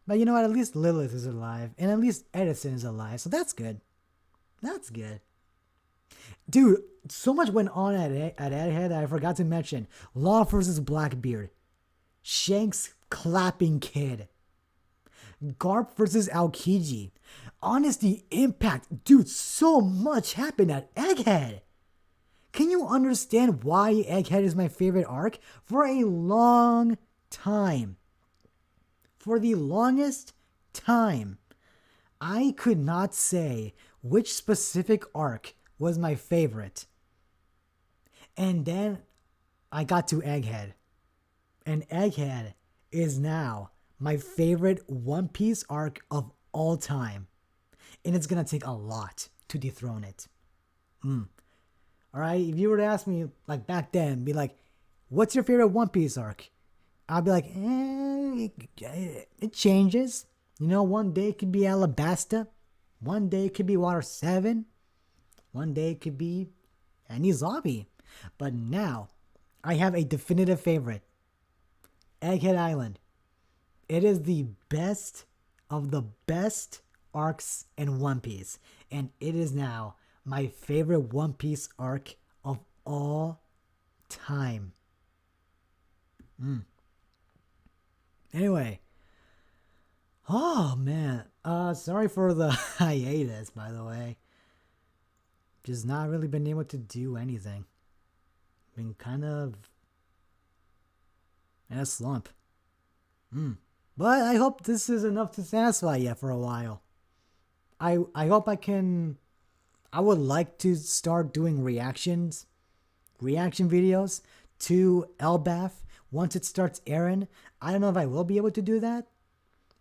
But you know what? At least Lilith is alive. And at least Edison is alive. So that's good. That's good. Dude, so much went on at Egghead that I forgot to mention. Law versus Blackbeard. Shanks clapping kid. Garp versus Aokiji. Honesty, impact. Dude, so much happened at Egghead. Can you understand why Egghead is my favorite arc? For a long time. For the longest time, I could not say which specific arc was my favorite. And then I got to Egghead. And Egghead is now my favorite One Piece arc of all time. And it's gonna take a lot to dethrone it. Alright, if you were to ask me, like back then, be like, what's your favorite One Piece arc? I'll be like, it changes. You know, one day it could be Alabasta. One day it could be Water 7. One day it could be any zombie. But now, I have a definitive favorite. Egghead Island. It is the best of the best arcs in One Piece. And it is now my favorite One Piece arc of all time. Anyway. Oh, man. Sorry for the hiatus, by the way. Just not really been able to do anything. Been kind of in a slump. But I hope this is enough to satisfy you for a while. I hope I would like to start doing reaction videos to Elbaf once it starts airing. I don't know if I will be able to do that,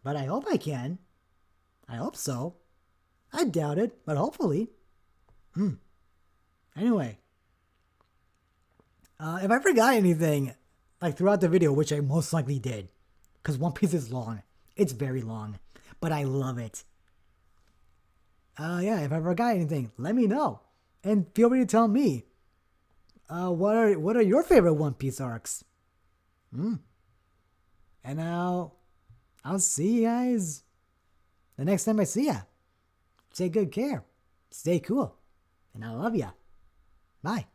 but I hope I can. I hope so. I doubt it, but hopefully. Anyway, if I forgot anything, like throughout the video, which I most likely did, because One Piece is long. It's very long, but I love it. Yeah, if I forgot anything, let me know. And feel free to tell me, what are your favorite One Piece arcs? And I'll see you guys the next time I see ya. Take good care. Stay cool. And I love ya. Bye.